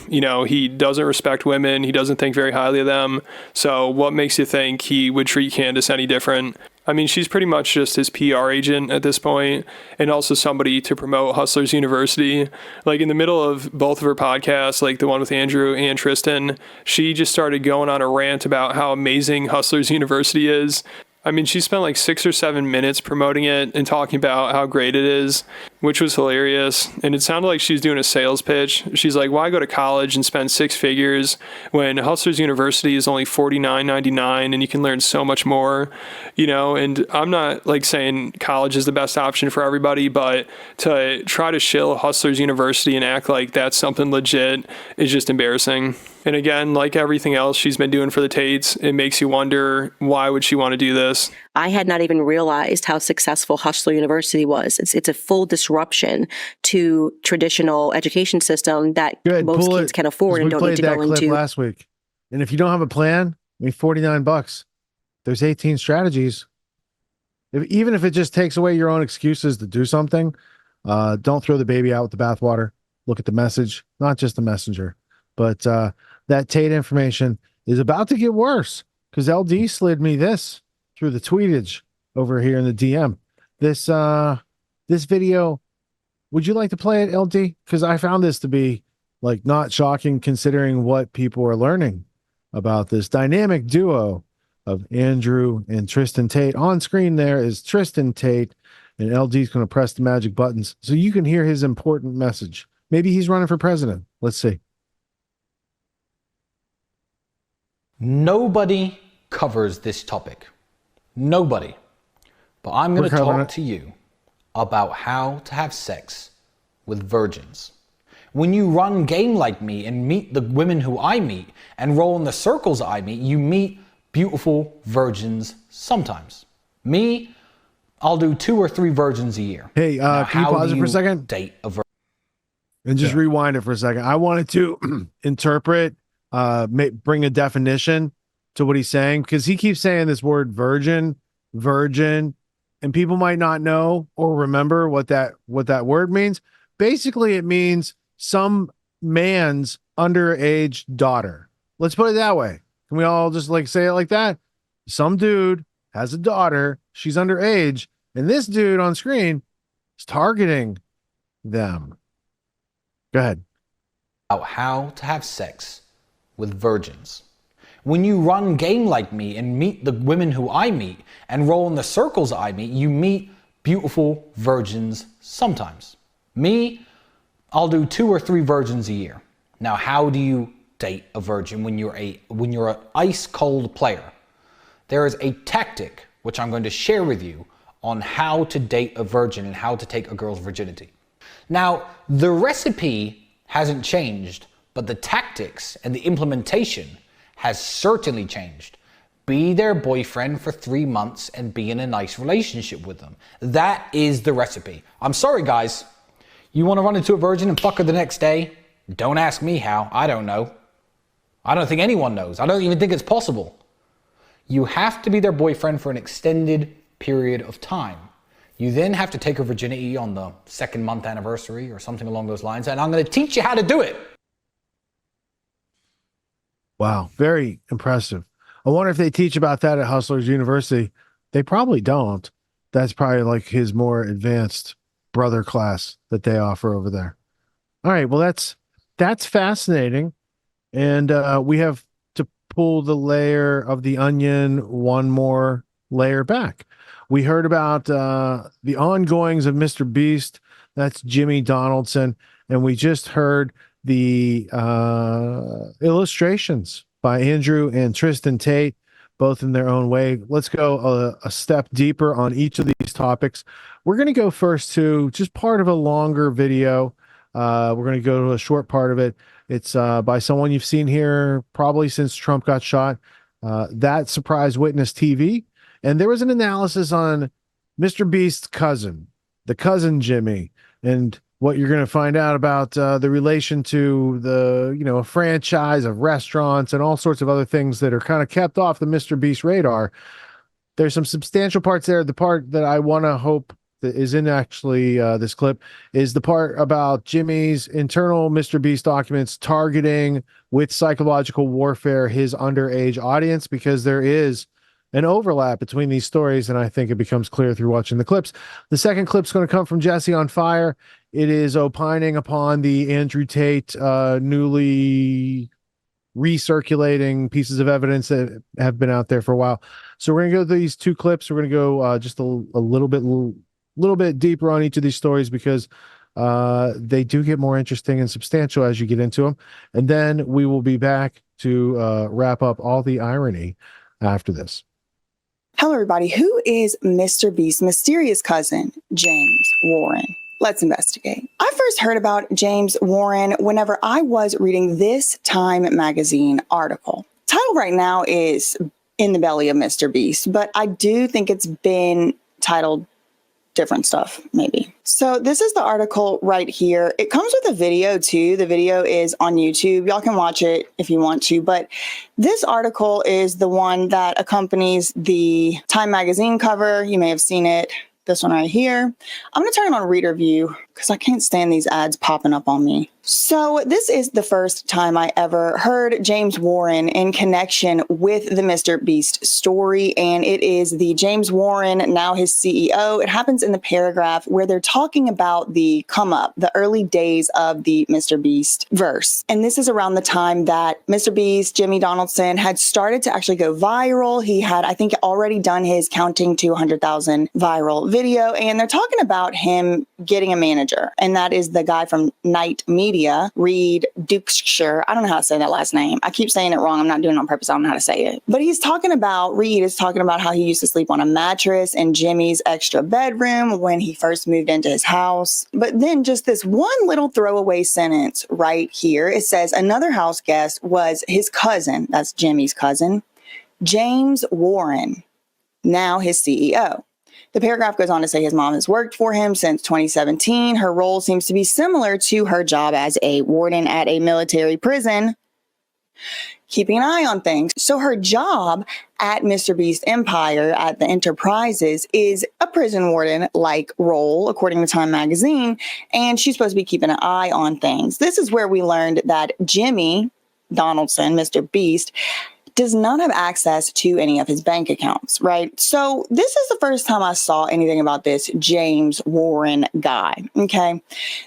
He doesn't respect women. He doesn't think very highly of them. So what makes you think he would treat Candace any different? I mean, she's pretty much just his PR agent at this point, and also somebody to promote Hustlers University. Like, in the middle of both of her podcasts, like the one with Andrew and Tristan, she just started going on a rant about how amazing Hustlers University is. I mean, she spent like 6 or 7 minutes promoting it and talking about how great it is, which was hilarious. And it sounded like she's doing a sales pitch. She's like, why go to college and spend 6 figures when Hustlers University is only $49.99 and you can learn so much more, and I'm not like saying college is the best option for everybody, but to try to shill Hustlers University and act like that's something legit is just embarrassing. And again, like everything else she's been doing for the Tates, it makes you wonder, why would she want to do this? I had not even realized how successful Hustler University was. It's a full disruption to traditional education system that most kids can afford and don't need to go into. We played that clip last week. And if you don't have a plan, I mean, $49. There's 18 strategies. Even if it just takes away your own excuses to do something, don't throw the baby out with the bathwater. Look at the message, not just the messenger. But that Tate information is about to get worse, because LD slid me this through the tweetage over here in the DM. This video, would you like to play it, LD? Because I found this to be like not shocking considering what people are learning about this dynamic duo of Andrew and Tristan Tate. On screen there is Tristan Tate, and LD's going to press the magic buttons so you can hear his important message. Maybe he's running for president. Let's see. Nobody covers this topic. Nobody. But I'm going to talk to you about how to have sex with virgins. When you run game like me and meet the women who I meet and roll in the circles I meet, you meet beautiful virgins sometimes. Me, I'll do 2 or 3 virgins a year. Hey, can you pause it for a second? Date a virgin. And just rewind it for a second. I wanted to interpret, bring a definition to what he's saying, because he keeps saying this word virgin, and people might not know or remember what that word means. Basically, it means some man's underage daughter. Let's put it that way. Can we all just like say it like that? Some dude has a daughter. She's underage. And this dude on screen is targeting them. Go ahead. About how to have sex with virgins. When you run game like me and meet the women who I meet and roll in the circles I meet, you meet beautiful virgins sometimes. Me, I'll do 2 or 3 virgins a year. Now, how do you date a virgin when you're an ice cold player? There is a tactic which I'm going to share with you on how to date a virgin and how to take a girl's virginity. Now, the recipe hasn't changed, but the tactics and the implementation has certainly changed. Be their boyfriend for 3 months and be in a nice relationship with them. That is the recipe. I'm sorry, guys. You want to run into a virgin and fuck her the next day? Don't ask me how. I don't know. I don't think anyone knows. I don't even think it's possible. You have to be their boyfriend for an extended period of time. You then have to take her virginity on the 2nd month anniversary or something along those lines, and I'm going to teach you how to do it. Wow, very impressive. I wonder if they teach about that at Hustlers University. They probably don't. That's probably like his more advanced brother class that they offer over there. All right, well, that's fascinating. And we have to pull the layer of the onion one more layer back. We heard about the ongoings of MrBeast. That's Jimmy Donaldson. And we just heard the illustrations by Andrew and Tristan Tate, both in their own way. Let's go a step deeper on each of these topics. We're going to go first to just part of a longer video. We're going to go to a short part of it. It's by someone you've seen here probably since Trump got shot. That Surprise Witness TV. And there was an analysis on MrBeast's cousin, the cousin Jimmy, and what you're going to find out about the relation to the, a franchise of restaurants and all sorts of other things that are kind of kept off the MrBeast radar. There's some substantial parts there. The part that I want to hope that is in actually this clip is the part about Jimmy's internal MrBeast documents targeting with psychological warfare his underage audience, because there is an overlap between these stories, and I think it becomes clear through watching the clips. The second clip's going to come from Jesse on Fire. It is opining upon the Andrew Tate newly recirculating pieces of evidence that have been out there for a while. So we're going to go through these 2 clips. We're going to go just a little bit deeper on each of these stories, because they do get more interesting and substantial as you get into them. And then we will be back to wrap up all the irony after this. Hello, everybody. Who is MrBeast's mysterious cousin, James Warren? Let's investigate. I first heard about James Warren whenever I was reading this Time magazine article. Title right now is In the Belly of MrBeast, but I do think it's been titled different stuff, maybe. So this is the article right here. It comes with a video too. The video is on YouTube. Y'all can watch it if you want to, but this article is the one that accompanies the Time magazine cover. You may have seen it. This one right here. I'm going to turn on reader view because I can't stand these ads popping up on me. So this is the first time I ever heard James Warren in connection with the MrBeast story, and it is the James Warren, now his CEO. It happens in the paragraph where they're talking about the come up, the early days of the MrBeast verse. And this is around the time that MrBeast, Jimmy Donaldson, had started to actually go viral. He had, I think, already done his counting to 100,000 viral video, and they're talking about him getting a manager, and that is the guy from Night Media, Reed Dukeshire. I don't know how to say that last name. I keep saying it wrong. I'm not doing it on purpose. I don't know how to say it. But Reed is talking about how he used to sleep on a mattress in Jimmy's extra bedroom when he first moved into his house. But then just this one little throwaway sentence right here. It says another house guest was his cousin, that's Jimmy's cousin, James Warren, now his CEO. The paragraph goes on to say his mom has worked for him since 2017. Her role seems to be similar to her job as a warden at a military prison, keeping an eye on things. So her job at MrBeast Empire, at the Enterprises, is a prison warden-like role, according to Time magazine, and she's supposed to be keeping an eye on things. This is where we learned that Jimmy Donaldson, MrBeast, does not have access to any of his bank accounts, right? So this is the first time I saw anything about this James Warren guy, okay?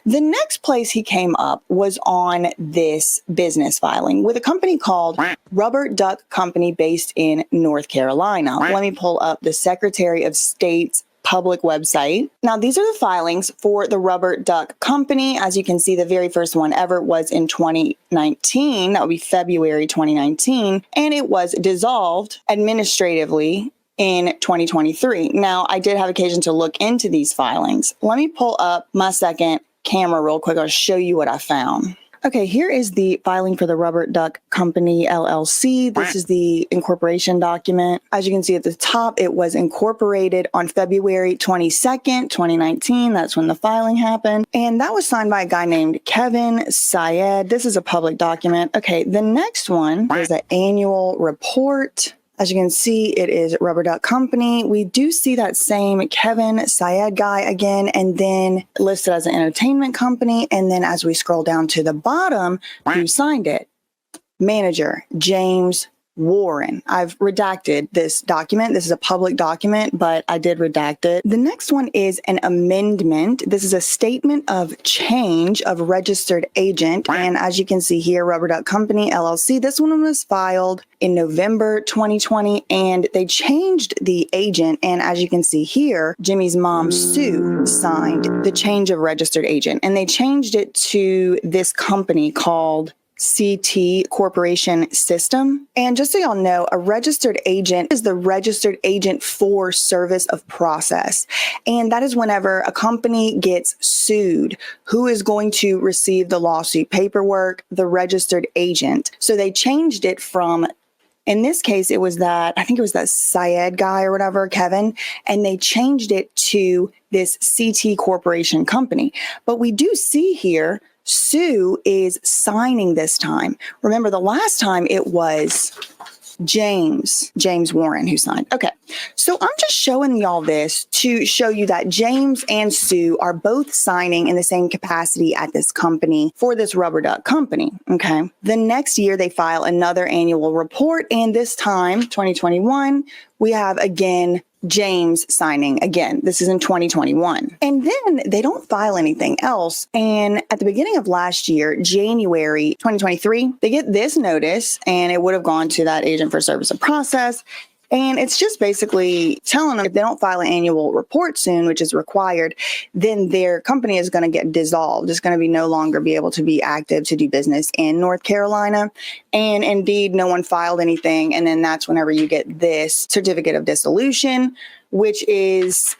The next place he came up was on this business filing with a company called Rubber Duck Company based in North Carolina. Let me pull up the Secretary of State's public website. Now, these are the filings for the Rubber Duck Company. As you can see, the very first one ever was in 2019. That would be February 2019. And it was dissolved administratively in 2023. Now, I did have occasion to look into these filings. Let me pull up my second camera real quick. I'll show you what I found. Okay, here is the filing for the Rubber Duck Company, LLC. This is the incorporation document. As you can see at the top, it was incorporated on February 22nd, 2019. That's when the filing happened. And that was signed by a guy named Kevin Syed. This is a public document. Okay, the next one is an annual report. As you can see, it is Rubber Duck Company. We do see that same Kevin Syed guy again, and then listed as an entertainment company. And then as we scroll down to the bottom, who signed it? Manager, James Warren. I've redacted this document. This is a public document, but I did redact it. The next one is an amendment. This is a statement of change of registered agent. And as you can see here, Rubber Duck Company, LLC, this one was filed in November 2020, and they changed the agent. And as you can see here, Jimmy's mom, Sue, signed the change of registered agent. And they changed it to this company called CT Corporation System. And just so y'all know, a registered agent is the registered agent for service of process. And that is whenever a company gets sued, who is going to receive the lawsuit paperwork? The registered agent. So they changed it from, in this case, it was that, I think it was that Syed guy or whatever, Kevin, and they changed it to this CT Corporation company. But we do see here, Sue is signing this time. Remember, the last time it was James Warren who signed. Okay, so I'm just showing y'all this to show you that James and Sue are both signing in the same capacity at this company for this Rubber Duck Company. Okay, the next year they file another annual report, and this time, 2021, we have again James signing again. This is in 2021. And then they don't file anything else. And at the beginning of last year, January 2023, they get this notice, and it would have gone to that agent for service of process. And it's just basically telling them if they don't file an annual report soon, which is required, then their company is going to get dissolved. It's going to be no longer be able to be active to do business in North Carolina. And indeed, no one filed anything. And then that's whenever you get this certificate of dissolution, which is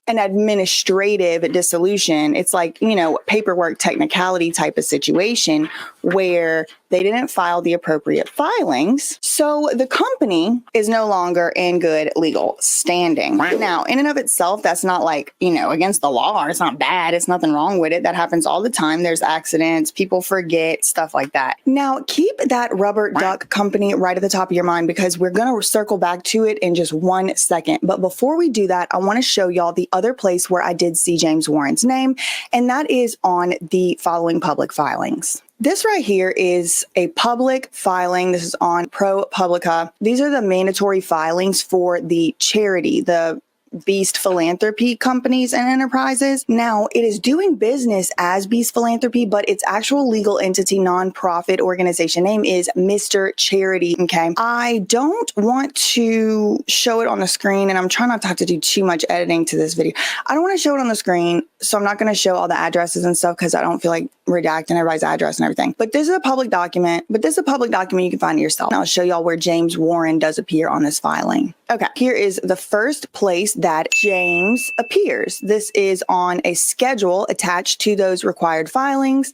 an administrative dissolution. It's like, you know, paperwork technicality type of situation where they didn't file the appropriate filings. So the company is no longer in good legal standing. Now, in and of itself, that's not like, you know, against the law, or it's not bad. It's nothing wrong with it. That happens all the time. There's accidents, people forget, stuff like that. Now, keep that Rubber Duck Company right at the top of your mind, because we're going to circle back to it in just 1 second. But before we do that, I want to show y'all the other place where I did see James Warren's name, and that is on the following public filings. This right here is a public filing. This is on ProPublica. These are the mandatory filings for the charity, the Beast Philanthropy companies and enterprises. Now, it is doing business as Beast Philanthropy, but its actual legal entity nonprofit organization name is Mr. Charity. Okay. I don't want to show it on the screen, and I'm trying not to have to do too much editing to this video. I don't want to show it on the screen, so I'm not going to show all the addresses and stuff because I don't feel like redacting everybody's address and everything. But this is a public document. You can find it yourself. And I'll show y'all where James Warren does appear on this filing. Okay, here is the first place that James appears. This is on a schedule attached to those required filings.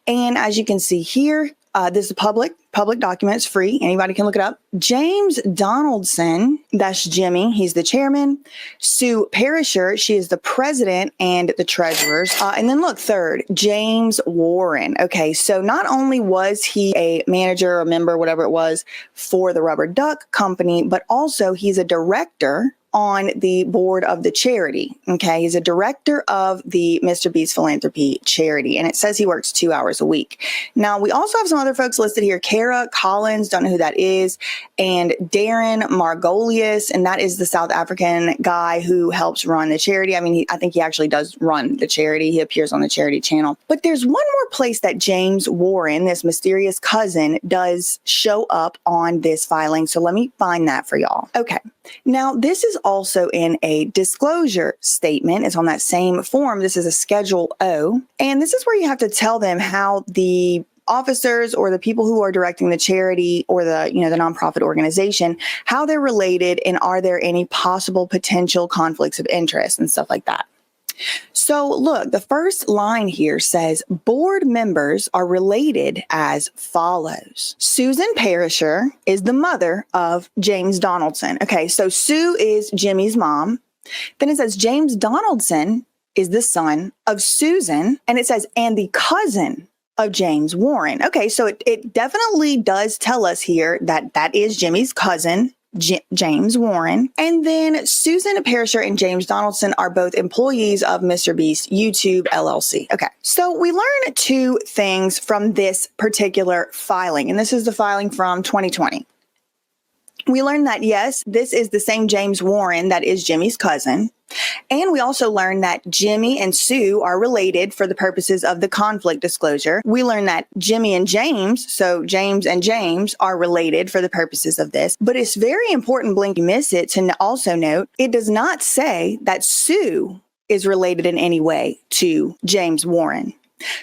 And as you can see here, this is a public document. It's free. Anybody can look it up. James Donaldson, that's Jimmy. He's the chairman. Sue Perisher, she is the president and the treasurers. And then look, third, James Warren. Okay, so not only was he a manager or member, whatever it was, for the Rubber Duck Company, but also he's a director on the board of the charity. Okay, he's a director of the MrBeast Philanthropy charity, and it says he works 2 hours a week. Now, we also have some other folks listed here. Kara Collins, don't know who that is, and Darren Margolius, and that is the South African guy who helps run the charity. I mean, I think he actually does run the charity. He appears on the charity channel. But there's one more place that James Warren, this mysterious cousin, does show up on this filing. So let me find that for y'all. Okay. Now, this is also in a disclosure statement. It's on that same form. This is a Schedule O. And this is where you have to tell them how the officers or the people who are directing the charity or the nonprofit organization, how they're related, and are there any possible potential conflicts of interest and stuff like that. So look, the first line here says board members are related as follows. Susan Perisher is the mother of James Donaldson. Okay, so Sue is Jimmy's mom. Then it says James Donaldson is the son of Susan, and it says, and the cousin of James Warren. Okay, so it definitely does tell us here that that is Jimmy's cousin, James Warren. And then Susan Perisher and James Donaldson are both employees of MrBeast YouTube LLC. Okay, so we learned two things from this particular filing, and this is the filing from 2020. We learned that, yes, this is the same James Warren that is Jimmy's cousin. And we also learned that Jimmy and Sue are related for the purposes of the conflict disclosure. We learned that Jimmy and James, so James and James, are related for the purposes of this. But it's very important, blink you miss it, to also note, it does not say that Sue is related in any way to James Warren.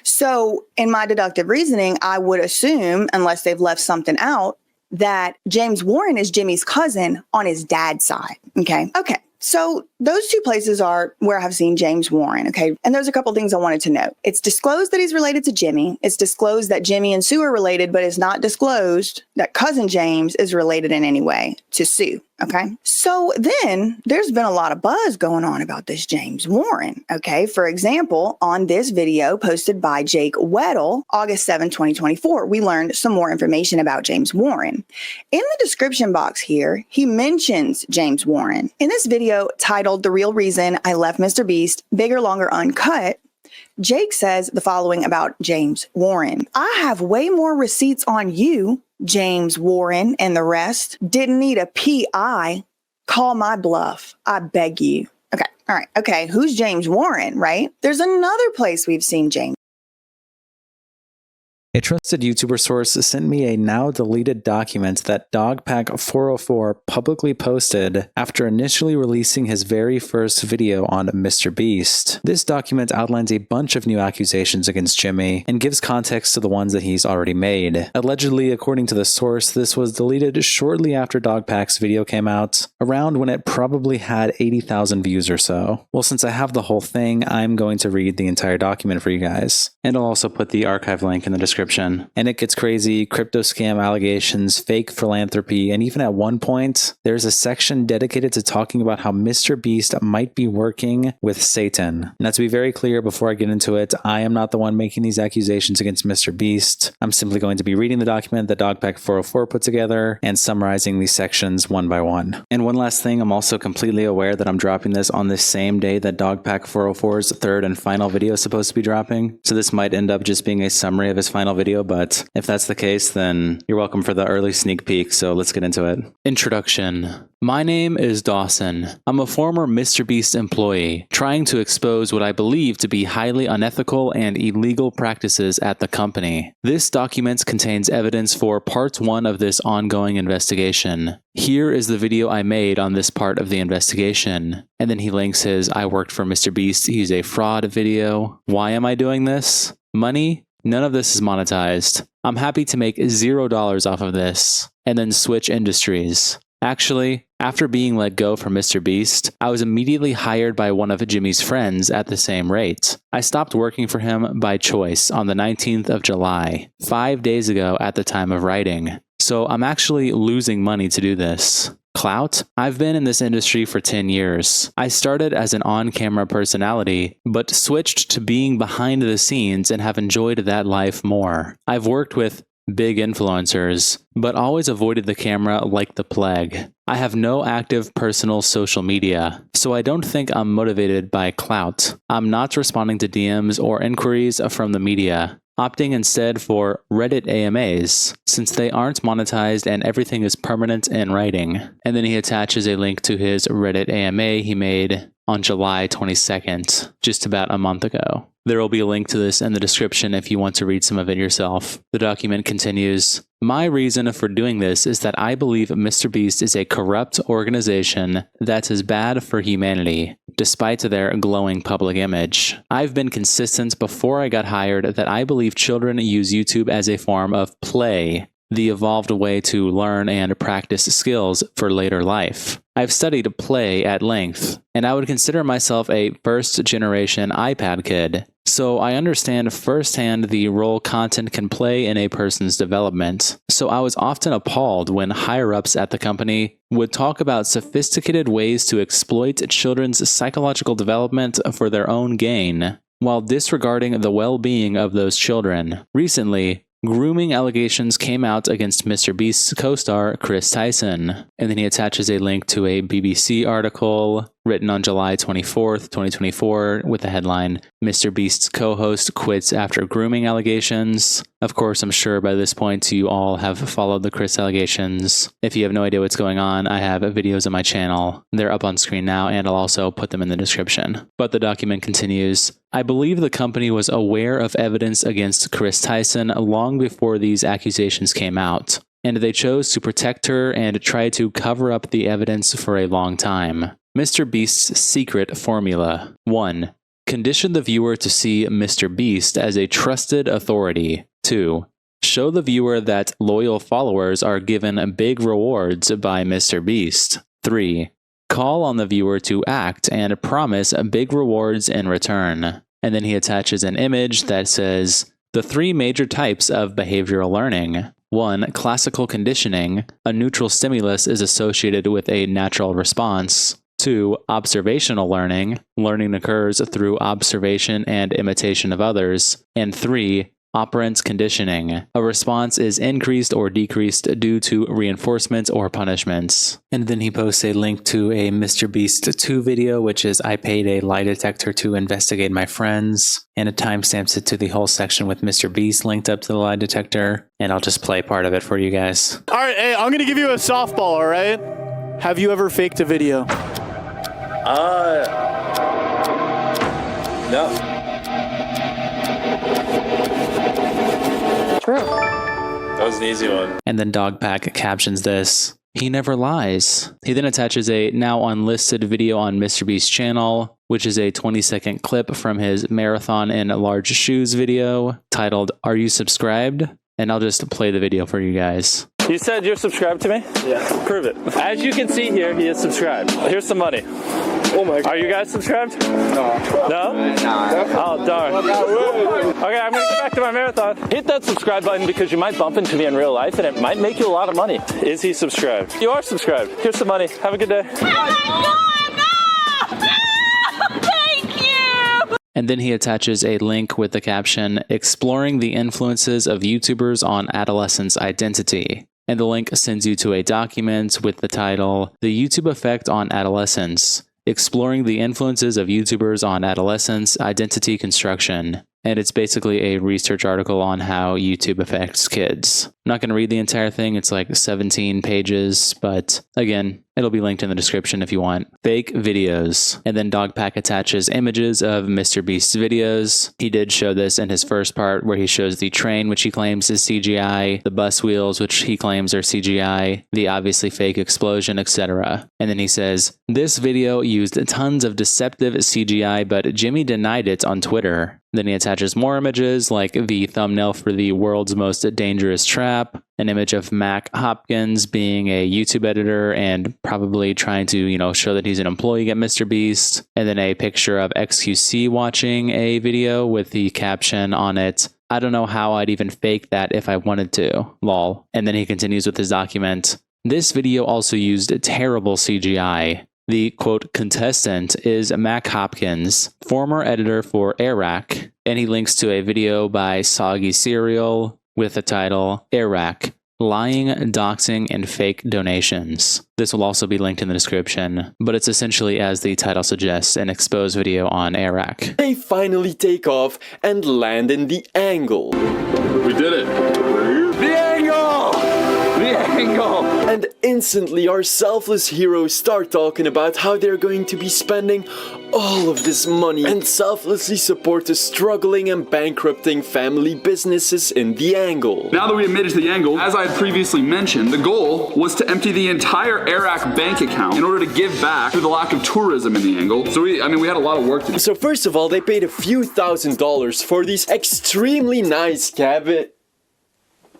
So in my deductive reasoning, I would assume, unless they've left something out, that James Warren is Jimmy's cousin on his dad's side. Okay. So those two places are where I've seen James Warren. Okay. And there's a couple things I wanted to note. It's disclosed that he's related to Jimmy. It's disclosed that Jimmy and Sue are related, but it's not disclosed that cousin James is related in any way to Sue. Okay. So then there's been a lot of buzz going on about this James Warren. Okay. For example, on this video posted by Jake Weddle, August 7, 2024, we learned some more information about James Warren. In the description box here, he mentions James Warren. In this video titled The Real Reason I Left MrBeast, Bigger, Longer, Uncut, Jake says the following about James Warren. I have way more receipts on you, James Warren and the rest. Didn't need a PI. Call my bluff. I beg you. Okay. All right. Okay. Who's James Warren, right? There's another place we've seen James. A trusted YouTuber source sent me a now deleted document that Dogpack404 publicly posted after initially releasing his very first video on MrBeast. This document outlines a bunch of new accusations against Jimmy and gives context to the ones that he's already made. Allegedly, according to the source, this was deleted shortly after Dogpack's video came out, around when it probably had 80,000 views or so. Well, since I have the whole thing, I'm going to read the entire document for you guys. And I'll also put the archive link in the description. And it gets crazy. Crypto scam allegations, fake philanthropy, and even at one point, there's a section dedicated to talking about how MrBeast might be working with Satan. Now, to be very clear before I get into it, I am not the one making these accusations against MrBeast. I'm simply going to be reading the document that Dogpack404 put together and summarizing these sections one by one. And one last thing, I'm also completely aware that I'm dropping this on the same day that Dogpack404's third and final video is supposed to be dropping. So this might end up just being a summary of his final video, but if that's the case, then you're welcome for the early sneak peek, so let's get into it. Introduction. My name is Dawson. I'm a former MrBeast employee, trying to expose what I believe to be highly unethical and illegal practices at the company. This document contains evidence for part 1 of this ongoing investigation. Here is the video I made on this part of the investigation. And then he links his I worked for MrBeast, he's a fraud video. Why am I doing this? Money? None of this is monetized. I'm happy to make $0 off of this, and then switch industries. Actually, after being let go from MrBeast, I was immediately hired by one of Jimmy's friends at the same rate. I stopped working for him by choice on the 19th of July, 5 days ago at the time of writing. So I'm actually losing money to do this. Clout? I've been in this industry for 10 years. I started as an on-camera personality, but switched to being behind the scenes and have enjoyed that life more. I've worked with big influencers, but always avoided the camera like the plague. I have no active personal social media, so I don't think I'm motivated by clout. I'm not responding to DMs or inquiries from the media, opting instead for Reddit AMAs, since they aren't monetized and everything is permanent in writing. And then he attaches a link to his Reddit AMA he made on July 22nd, just about a month ago. There will be a link to this in the description if you want to read some of it yourself. The document continues, "My reason for doing this is that I believe MrBeast is a corrupt organization that is bad for humanity, despite their glowing public image. I've been consistent before I got hired that I believe children use YouTube as a form of play, the evolved way to learn and practice skills for later life. I've studied play at length, and I would consider myself a first-generation iPad kid, so I understand firsthand the role content can play in a person's development. So I was often appalled when higher-ups at the company would talk about sophisticated ways to exploit children's psychological development for their own gain, while disregarding the well-being of those children. Recently, grooming allegations came out against MrBeast's co-star Chris Tyson." And then he attaches a link to a BBC article written on July 24th, 2024, with the headline, "MrBeast's co-host quits after grooming allegations." Of course, I'm sure by this point you all have followed the Chris allegations. If you have no idea what's going on, I have videos on my channel. They're up on screen now, and I'll also put them in the description. But the document continues, "I believe the company was aware of evidence against Chris Tyson long before these accusations came out, and they chose to protect her and try to cover up the evidence for a long time. MrBeast's secret formula. 1. Condition the viewer to see MrBeast as a trusted authority. 2. Show the viewer that loyal followers are given big rewards by MrBeast. 3. Call on the viewer to act and promise big rewards in return." And then he attaches an image that says, "The 3 major types of behavioral learning. 1. Classical conditioning. A neutral stimulus is associated with a natural response. 2. Observational learning. Learning occurs through observation and imitation of others. And 3. Operant conditioning. A response is increased or decreased due to reinforcement or punishments." And then he posts a link to a MrBeast 2 video, which is "I paid a lie detector to investigate my friends," and it timestamps it to the whole section with MrBeast linked up to the lie detector. And I'll just play part of it for you guys. All right, hey, I'm going to give you a softball, all right? Have you ever faked a video? No. True. That was an easy one. And then Dogpack captions this, "He never lies." He then attaches a now unlisted video on MrBeast's channel, which is a 20-second clip from his marathon in large shoes video titled, "Are you subscribed?" And I'll just play the video for you guys. You said you're subscribed to me? Yeah. Prove it. As you can see here, he is subscribed. Here's some money. Oh my God. Are you guys subscribed? No. No? No. Oh, darn. Okay, I'm going to get back to my marathon. Hit that subscribe button because you might bump into me in real life and it might make you a lot of money. Is he subscribed? You are subscribed. Here's some money. Have a good day. Oh my God, no! Thank you! And then he attaches a link with the caption, "Exploring the influences of YouTubers on adolescents' identity." And the link sends you to a document with the title, "The YouTube Effect on Adolescents. Exploring the Influences of YouTubers on Adolescents' Identity Construction." And it's basically a research article on how YouTube affects kids. I'm not going to read the entire thing. It's like 17 pages, but again, it'll be linked in the description if you want. Fake videos. And then Dogpack attaches images of MrBeast's videos. He did show this in his first part where he shows the train, which he claims is CGI, the bus wheels, which he claims are CGI, the obviously fake explosion, etc. And then he says, "This video used tons of deceptive CGI, but Jimmy denied it on Twitter." Then he attaches more images, like the thumbnail for the world's most dangerous trap, an image of Mac Hopkins being a YouTube editor and probably trying to, show that he's an employee at MrBeast, and then a picture of XQC watching a video with the caption on it, "I don't know how I'd even fake that if I wanted to, lol." And then he continues with his document. "This video also used terrible CGI. The, quote, contestant is Mac Hopkins, former editor for Iraq," and he links to a video by Soggy Cereal, with the title Iraq: Lying, Doxing, and Fake Donations. This will also be linked in the description, but it's essentially, as the title suggests, an exposed video on Iraq. They finally take off and land in the angle. We did it. The angle! The angle! And instantly our selfless heroes start talking about how they're going to be spending all of this money and selflessly support the struggling and bankrupting family businesses in the angle. Now that we admitted to the angle, as I had previously mentioned, the goal was to empty the entire Iraq bank account in order to give back to the lack of tourism in the angle. So we had a lot of work to do. So first of all, they paid a few $1,000s for these extremely nice cabins.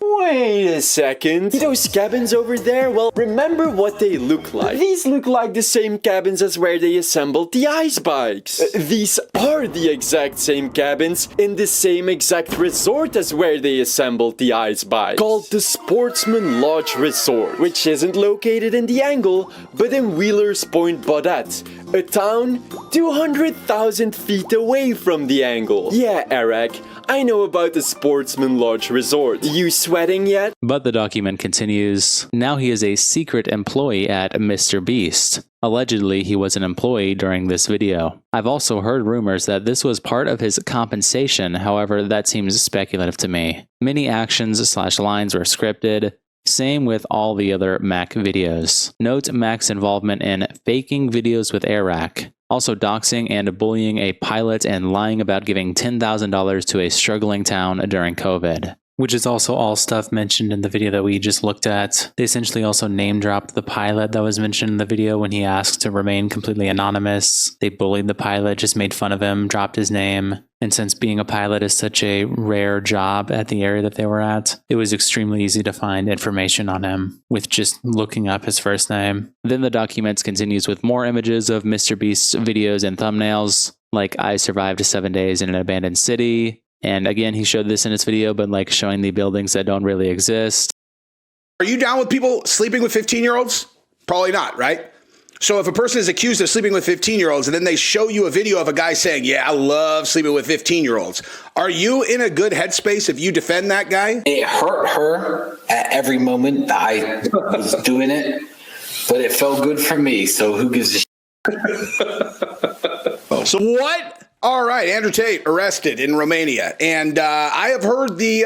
Wait a second. Those cabins over there, well, remember what they look like. These look like the same cabins as where they assembled the ice bikes. These are the exact same cabins in the same exact resort as where they assembled the ice bikes, called the Sportsman Lodge Resort, which isn't located in the angle, but in Wheeler's Point, Baudette, a town 200,000 feet away from the angle. Yeah, Eric, I know about the Sportsman Lodge Resort. You sweating yet? But the document continues. Now he is a secret employee at MrBeast. Allegedly, he was an employee during this video. I've also heard rumors that this was part of his compensation, however, that seems speculative to me. Many actions/lines were scripted. Same with all the other Mac videos. Note Mac's involvement in faking videos with Iraq. Also doxing and bullying a pilot and lying about giving $10,000 to a struggling town during COVID. Which is also all stuff mentioned in the video that we just looked at. They essentially also name dropped the pilot that was mentioned in the video when he asked to remain completely anonymous. They bullied the pilot, just made fun of him, dropped his name. And since being a pilot is such a rare job at the area that they were at, it was extremely easy to find information on him with just looking up his first name. Then the document continues with more images of MrBeast's videos and thumbnails, like I survived 7 days in an abandoned city. And again, he showed this in his video, but like showing the buildings that don't really exist. Are you down with people sleeping with 15-year-olds? Probably not, right? So if a person is accused of sleeping with 15-year-olds and then they show you a video of a guy saying, yeah, I love sleeping with 15-year-olds, are you in a good headspace if you defend that guy? It hurt her at every moment that I was doing it, but it felt good for me, so who gives a shit? So what? All right, Andrew Tate arrested in Romania. And I have heard the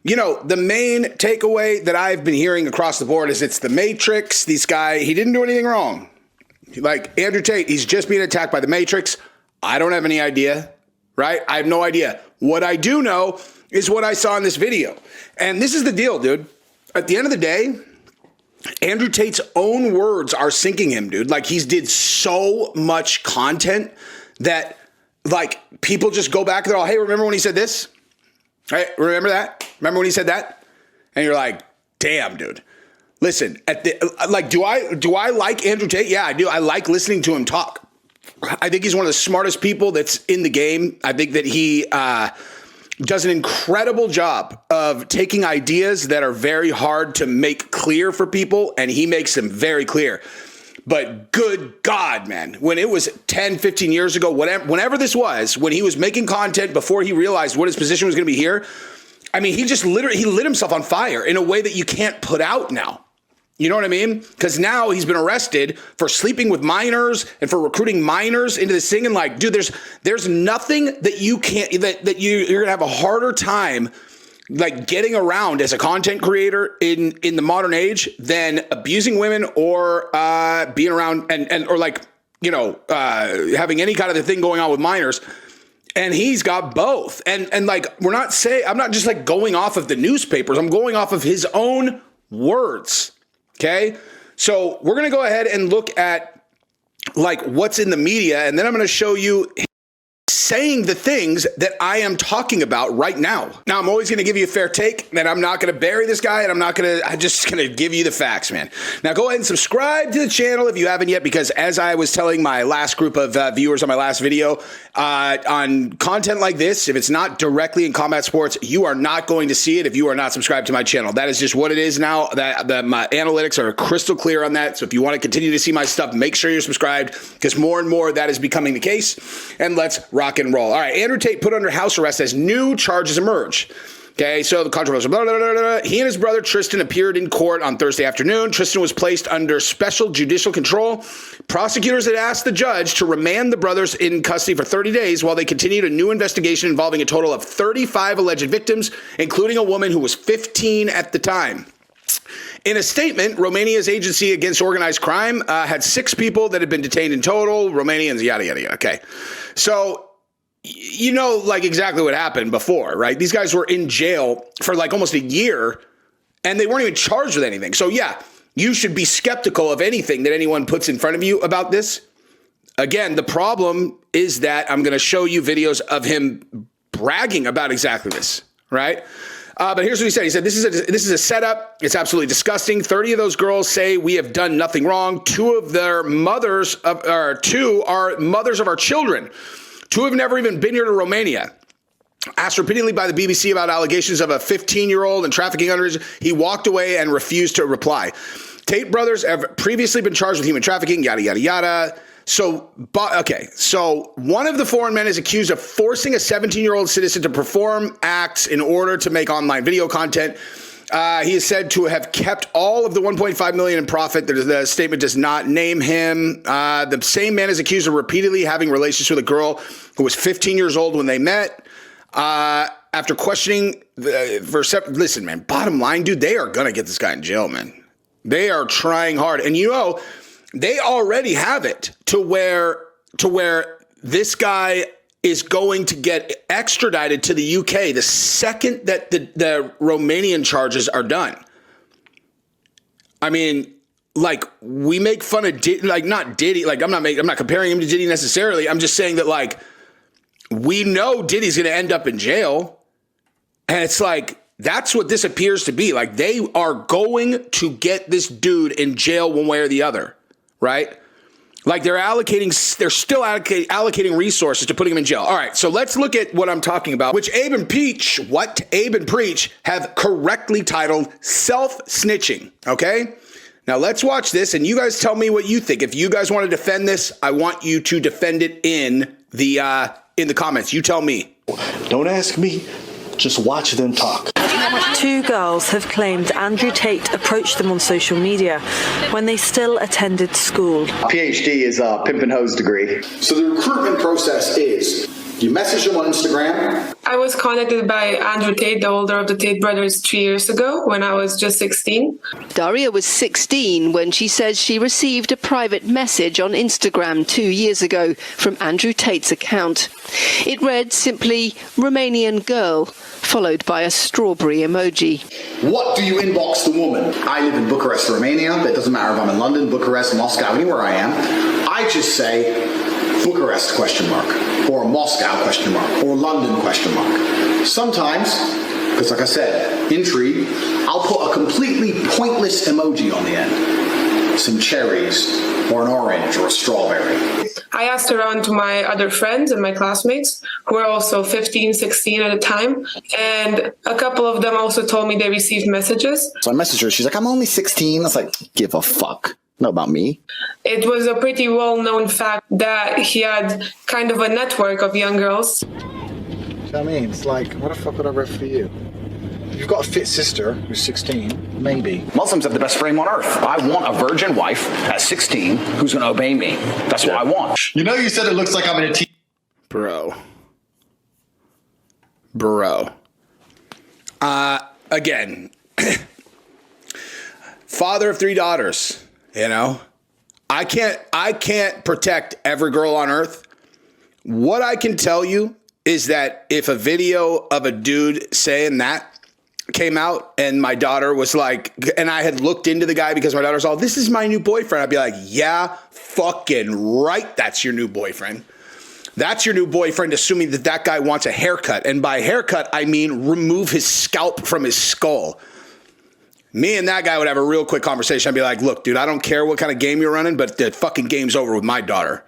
main takeaway that I've been hearing across the board is it's the Matrix. This guy, he didn't do anything wrong. Like Andrew Tate, he's just being attacked by the Matrix. I don't have any idea, right? I have no idea. What I do know is what I saw in this video. And this is the deal, dude. At the end of the day, Andrew Tate's own words are sinking him, dude. Like he's did so much content that like people just go back and they're all, hey, remember when he said this? Right? Remember that? Remember when he said that? And you're like, damn, dude. Listen, do I like Andrew Tate? Yeah, I do. I like listening to him talk. I think he's one of the smartest people that's in the game. I think that he does an incredible job of taking ideas that are very hard to make clear for people, and he makes them very clear. But good God, man, when it was 10, 15 years ago, whenever this was, when he was making content before he realized what his position was going to be here, I mean, he just he lit himself on fire in a way that you can't put out now. You know what I mean? Because now he's been arrested for sleeping with minors and for recruiting minors into this thing. And like, dude, there's nothing that you can't, that you're going to have a harder time like getting around as a content creator in the modern age than abusing women or being around or like, having any kind of the thing going on with minors. And he's got both. And like, I'm not just like going off of the newspapers. I'm going off of his own words. Okay. So we're going to go ahead and look at like what's in the media. And then I'm going to show you saying the things that I am talking about right now. Now, I'm always going to give you a fair take, and I'm not going to bury this guy, and I'm just going to give you the facts, man. Now, go ahead and subscribe to the channel if you haven't yet, because as I was telling my last group of viewers on my last video, on content like this, if it's not directly in combat sports, you are not going to see it if you are not subscribed to my channel. That is just what it is now. That my analytics are crystal clear on that. So if you want to continue to see my stuff, make sure you're subscribed, because more and more that is becoming the case. And let's rock and roll. All right, Andrew Tate put under house arrest as new charges emerge. Okay, so the controversial, blah, blah, blah, blah. He and his brother Tristan appeared in court on Thursday afternoon. Tristan was placed under special judicial control. Prosecutors had asked the judge to remand the brothers in custody for 30 days while they continued a new investigation involving a total of 35 alleged victims, including a woman who was 15 at the time. In a statement, Romania's Agency Against Organized Crime had 6 people that had been detained in total. Romanians, yada, yada, yada. Okay, so you know, like exactly what happened before, right? These guys were in jail for like almost a year and they weren't even charged with anything. So yeah, you should be skeptical of anything that anyone puts in front of you about this. Again, the problem is that I'm going to show you videos of him bragging about exactly this, right? But here's what he said. He said, this is a setup. It's absolutely disgusting. 30 of those girls say we have done nothing wrong. 2 of their mothers, or 2 are mothers of our children. 2 have never even been here to Romania. Asked repeatedly by the BBC about allegations of a 15-year-old and trafficking underage, he walked away and refused to reply. Tate brothers have previously been charged with human trafficking, yada, yada, yada. So one of the foreign men is accused of forcing a 17-year-old citizen to perform acts in order to make online video content. He is said to have kept all of the $1.5 million in profit. The statement does not name him. The same man is accused of repeatedly having relations with a girl who was 15 years old when they met. After questioning, listen, man, bottom line, dude, they are going to get this guy in jail, man. They are trying hard. And you know, they already have it to where this guy is going to get extradited to the UK the second that the Romanian charges are done. I mean, like, we make fun of Diddy, like, not Diddy, like, I'm not comparing him to Diddy necessarily. I'm just saying that, like, we know Diddy's going to end up in jail. And it's like, that's what this appears to be. Like, they are going to get this dude in jail one way or the other, right? Like, they're still allocating resources to putting him in jail. All right, so let's look at what I'm talking about, which Abe and Preach have correctly titled self-snitching, okay? Now, let's watch this, and you guys tell me what you think. If you guys want to defend this, I want you to defend it in the comments. You tell me. Don't ask me. Just watch them talk. 2 girls have claimed Andrew Tate approached them on social media when they still attended school. PhD is a pimp and hose degree. So the recruitment process is you message them on Instagram. I was contacted by Andrew Tate, the older of the Tate brothers, 3 years ago when I was just 16. Daria was 16 when she says she received a private message on Instagram 2 years ago from Andrew Tate's account. It read simply, Romanian girl, followed by a strawberry emoji. What do you inbox the woman? I live in Bucharest, Romania, but it doesn't matter if I'm in London, Bucharest, Moscow, anywhere I am. I just say Bucharest ? Or Moscow ? Or London ? Sometimes, because like I said, intrigue, I'll put a completely pointless emoji on the end. Some cherries, or an orange, or a strawberry. I asked around to my other friends and my classmates who were also 15, 16 at the time. And a couple of them also told me they received messages. So I messaged her. She's like, I'm only 16. I was like, give a fuck. Not about me. It was a pretty well-known fact that he had kind of a network of young girls. You know what I mean? It's like, what the fuck would I read for you? If you've got a fit sister who's 16, maybe. Muslims have the best frame on earth. I want a virgin wife at 16 who's going to obey me. That's what I want. You know, you said it looks like I'm in a Bro. Again, father of 3 daughters. You know, I can't protect every girl on earth. What I can tell you is that if a video of a dude saying that came out and my daughter was like, and I had looked into the guy because my daughter's all, this is my new boyfriend. I'd be like, yeah, fucking right. That's your new boyfriend. That's your new boyfriend, assuming that guy wants a haircut. And by haircut, I mean remove his scalp from his skull. Me and that guy would have a real quick conversation. I'd be like, look, dude, I don't care what kind of game you're running, but the fucking game's over with my daughter.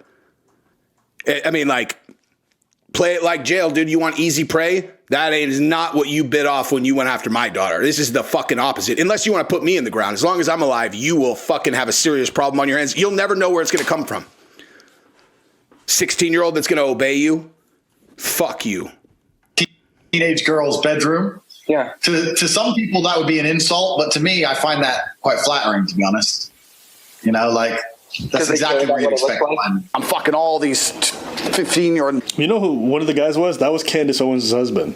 I mean, like, play it like jail, dude. You want easy prey? That is not what you bit off when you went after my daughter. This is the fucking opposite. Unless you want to put me in the ground. As long as I'm alive, you will fucking have a serious problem on your hands. You'll never know where it's going to come from. 16-year-old that's going to obey you? Fuck you. Teenage girl's bedroom. Yeah. To some people, that would be an insult, but to me, I find that quite flattering, to be honest. You know, like, that's exactly what you'd expect. I'm fucking all these 15-year-old. You know who one of the guys was? That was Candace Owens' husband.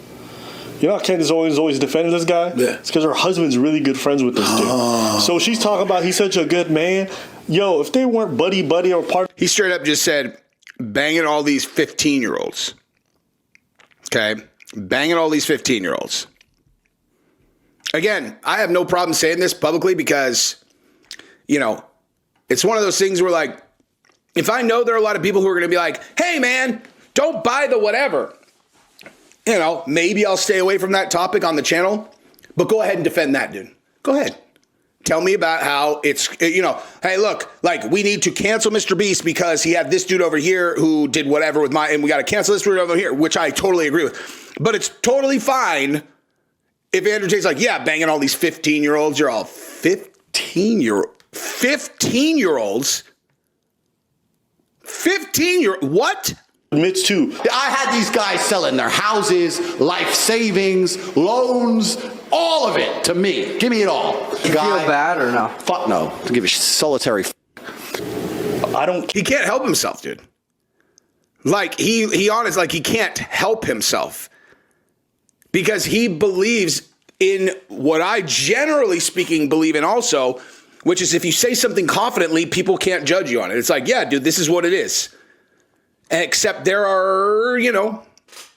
You know how Candace Owens always defended this guy? Yeah. It's because her husband's really good friends with this dude. So she's talking about he's such a good man. Yo, if they weren't buddy or part. He straight up just said, banging all these 15-year-olds. Okay? Banging all these 15-year-olds. Again, I have no problem saying this publicly because, you know, it's one of those things where, like, if I know there are a lot of people who are going to be like, hey, man, don't buy the whatever. You know, maybe I'll stay away from that topic on the channel, but go ahead and defend that, dude. Go ahead. Tell me about how it's, you know, hey, look, like, we need to cancel MrBeast because he had this dude over here who did whatever with and we got to cancel this dude over here, which I totally agree with. But it's totally fine if Andrew Tate's like, yeah, banging all these 15-year-olds, you're all 15-year-olds. 15-year-olds? 15-year-olds? What? Admits to. I had these guys selling their houses, life savings, loans, all of it to me. Give me it all. You feel bad or no? Fuck no. To give a solitary. He can't help himself, dude. Like, he honest, like, he can't help himself. Because he believes in what I, generally speaking, believe in also, which is if you say something confidently, people can't judge you on it. It's like, yeah, dude, this is what it is. Except there are, you know,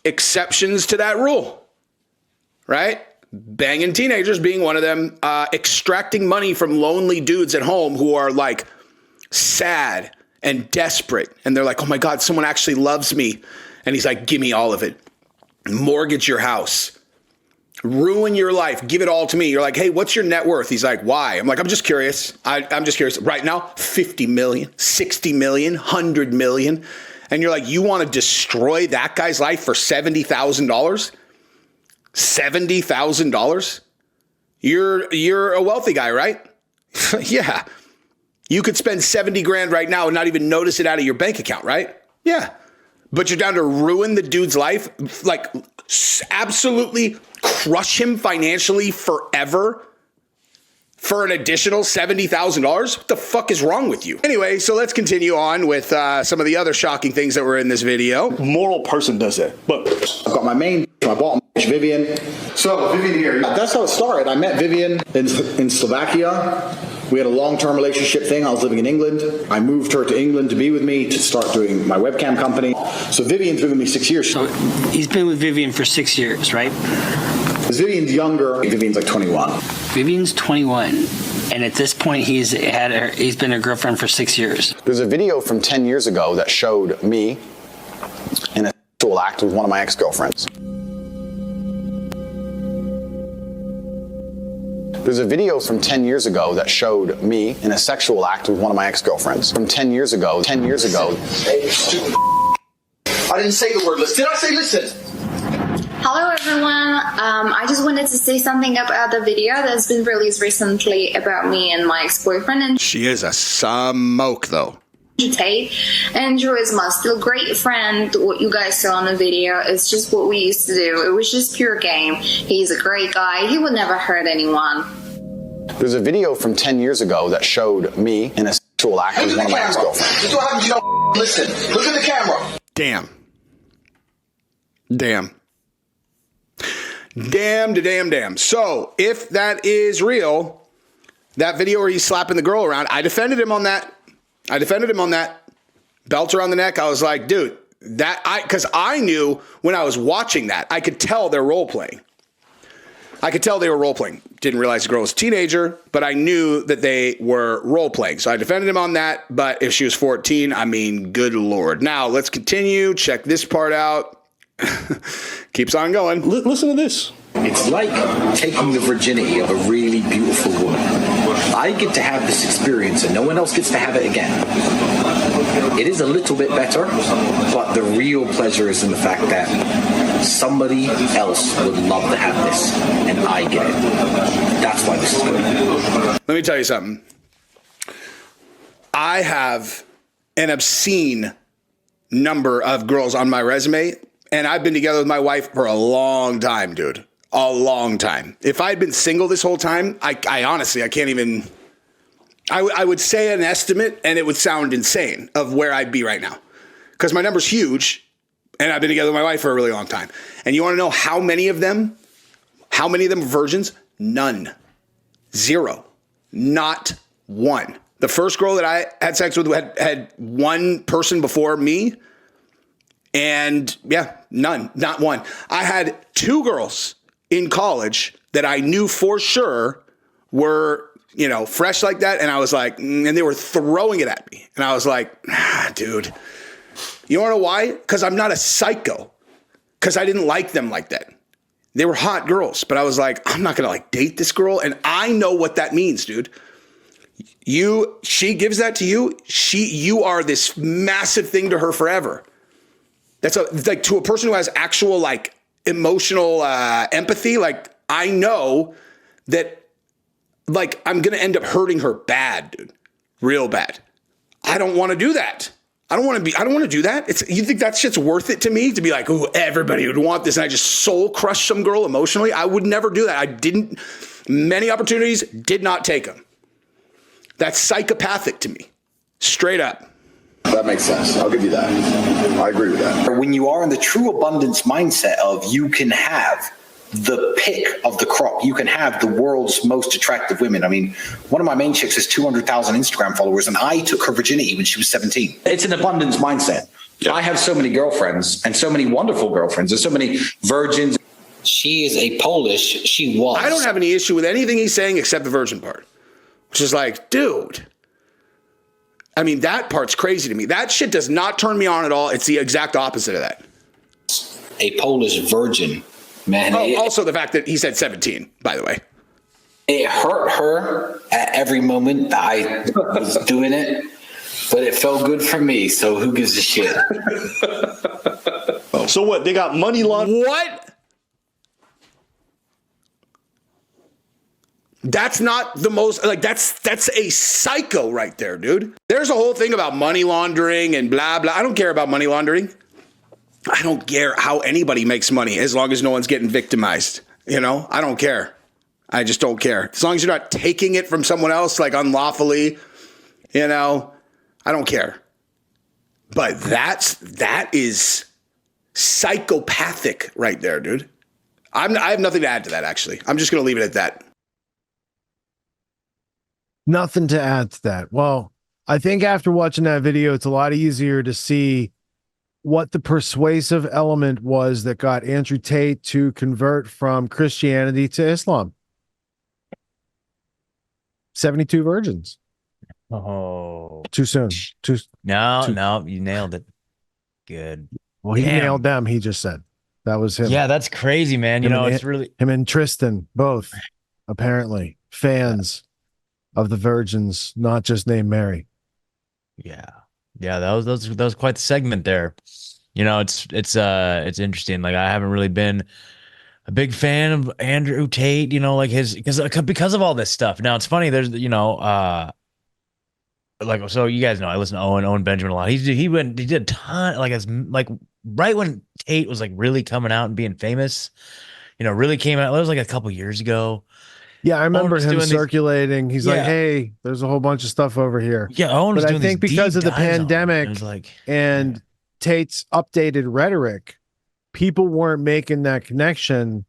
exceptions to that rule, right? Banging teenagers being one of them, extracting money from lonely dudes at home who are, like, sad and desperate. And they're like, oh my God, someone actually loves me. And he's like, give me all of it. Mortgage your house, ruin your life, give it all to me. You're like, hey, what's your net worth? He's like, why? I'm like, I'm just curious. I'm just curious. Right now, 50 million, 60 million, 100 million. And you're like, you want to destroy that guy's life for $70,000? $70,000? You're a wealthy guy, right? Yeah. You could spend 70 grand right now and not even notice it out of your bank account, right? Yeah. But you're down to ruin the dude's life, like absolutely crush him financially forever for an additional $70,000? What the fuck is wrong with you? Anyway, so let's continue on with some of the other shocking things that were in this video. Moral person does that. But I've got my main, I bought Vivian. So Vivian here, that's how it started. I met Vivian in Slovakia. We had a long-term relationship thing. I was living in England. I moved her to England to be with me to start doing my webcam company. So Vivian's been with me 6 years. So he's been with Vivian for 6 years, right? Vivian's younger. Vivian's like 21. Vivian's 21. And at this point, he's been a girlfriend for 6 years. There's a video from 10 years ago that showed me in a sexual act with one of my ex-girlfriends. There's a video from 10 years ago that showed me in a sexual act with one of my ex-girlfriends. From 10 years ago. 10 years ago. I didn't say the word listen. Did I say listen? Hello everyone, I just wanted to say something about the video that's been released recently about me and my ex-boyfriend. And she is a smoke though. Tate. Andrew is my still great friend. What you guys saw in the video is just what we used to do. It was just pure game. He's a great guy. He would never hurt anyone. There's a video from 10 years ago that showed me in a sexual act with one of my ex-girlfriends. Just what happens, you don't listen. Look at the camera. Damn. Damn. So, if that is real, that video where he's slapping the girl around, I defended him on that. Belt around the neck. I was like, dude, because I knew when I was watching that, I could tell they're role playing. Didn't realize the girl was a teenager, but I knew that they were role playing. So I defended him on that. But if she was 14, I mean, good Lord. Now let's continue. Check this part out. Keeps on going. Listen to this. It's like taking the virginity of a really beautiful woman. I get to have this experience and no one else gets to have it again. It is a little bit better, but the real pleasure is in the fact that somebody else would love to have this and I get it. That's why this is good. Let me tell you something. I have an obscene number of girls on my resume, and I've been together with my wife for a long time, dude. A long time. If I'd been single this whole time, I honestly, I can't even, I would say an estimate and it would sound insane of where I'd be right now. Because my number's huge and I've been together with my wife for a really long time. And you want to know how many of them are virgins? None. Zero. Not one. The first girl that I had sex with had one person before me. And yeah, none, not one. I had 2 girls in college that I knew for sure were, you know, fresh like that. And I was like, and they were throwing it at me. And I was like, dude, you want to know why? Because I'm not a psycho. Because I didn't like them like that. They were hot girls, but I was like, I'm not going to like date this girl. And I know what that means, dude. She gives that to you. You are this massive thing to her forever. That's like to a person who has actual like emotional empathy. Like I know that like I'm going to end up hurting her bad, dude. Real bad. I don't want to do that. I don't want to do that. You think that shit's worth it to me to be like, oh, everybody would want this. And I just soul crush some girl emotionally. I would never do that. Many opportunities, did not take them. That's psychopathic to me. Straight up. That makes sense. I'll give you that. I agree with that. When you are in the true abundance mindset of you can have the pick of the crop, you can have the world's most attractive women. I mean, one of my main chicks has 200,000 Instagram followers, and I took her virginity when she was 17. It's an abundance mindset. Yeah. I have so many girlfriends and so many wonderful girlfriends and so many virgins. She is a Polish. She was. I don't have any issue with anything he's saying except the virgin part, which is like, dude. I mean, that part's crazy to me. That shit does not turn me on at all. It's the exact opposite of that. A Polish virgin. Man, also the fact that he said 17, by the way. It hurt her at every moment that I was doing it, but it felt good for me, so who gives a shit? So what? They got money laundering? What? That's not the most, like, that's a psycho right there, dude. There's a whole thing about money laundering and blah, blah. I don't care about money laundering. I don't care how anybody makes money as long as no one's getting victimized. You know, I don't care. I just don't care. As long as you're not taking it from someone else, like unlawfully, you know, I don't care. But that is psychopathic right there, dude. I have nothing to add to that, actually. I'm just going to leave it at that. Nothing to add to that. Well, I think after watching that video, it's a lot easier to see what the persuasive element was that got Andrew Tate to convert from Christianity to Islam. 72 virgins. Oh, too soon. No, you nailed it. Good. Well, he nailed them. He just said that was him. Yeah, that's crazy, man. You know, it's really him and Tristan, both apparently fans of the virgins, not just named Mary. Yeah. That was quite the segment there. You know, it's interesting. Like, I haven't really been a big fan of Andrew Tate, you know, like because of all this stuff. Now it's funny, there's, you know, like, so you guys know I listen to Owen Benjamin a lot. He did a ton, like right when Tate was like really coming out and being famous, you know, really came out. It was like a couple years ago. Yeah, I remember him circulating. He's like, "Hey, there's a whole bunch of stuff over here." Yeah, Owen was doing I think because of the pandemic and Tate's updated rhetoric, people weren't making that connection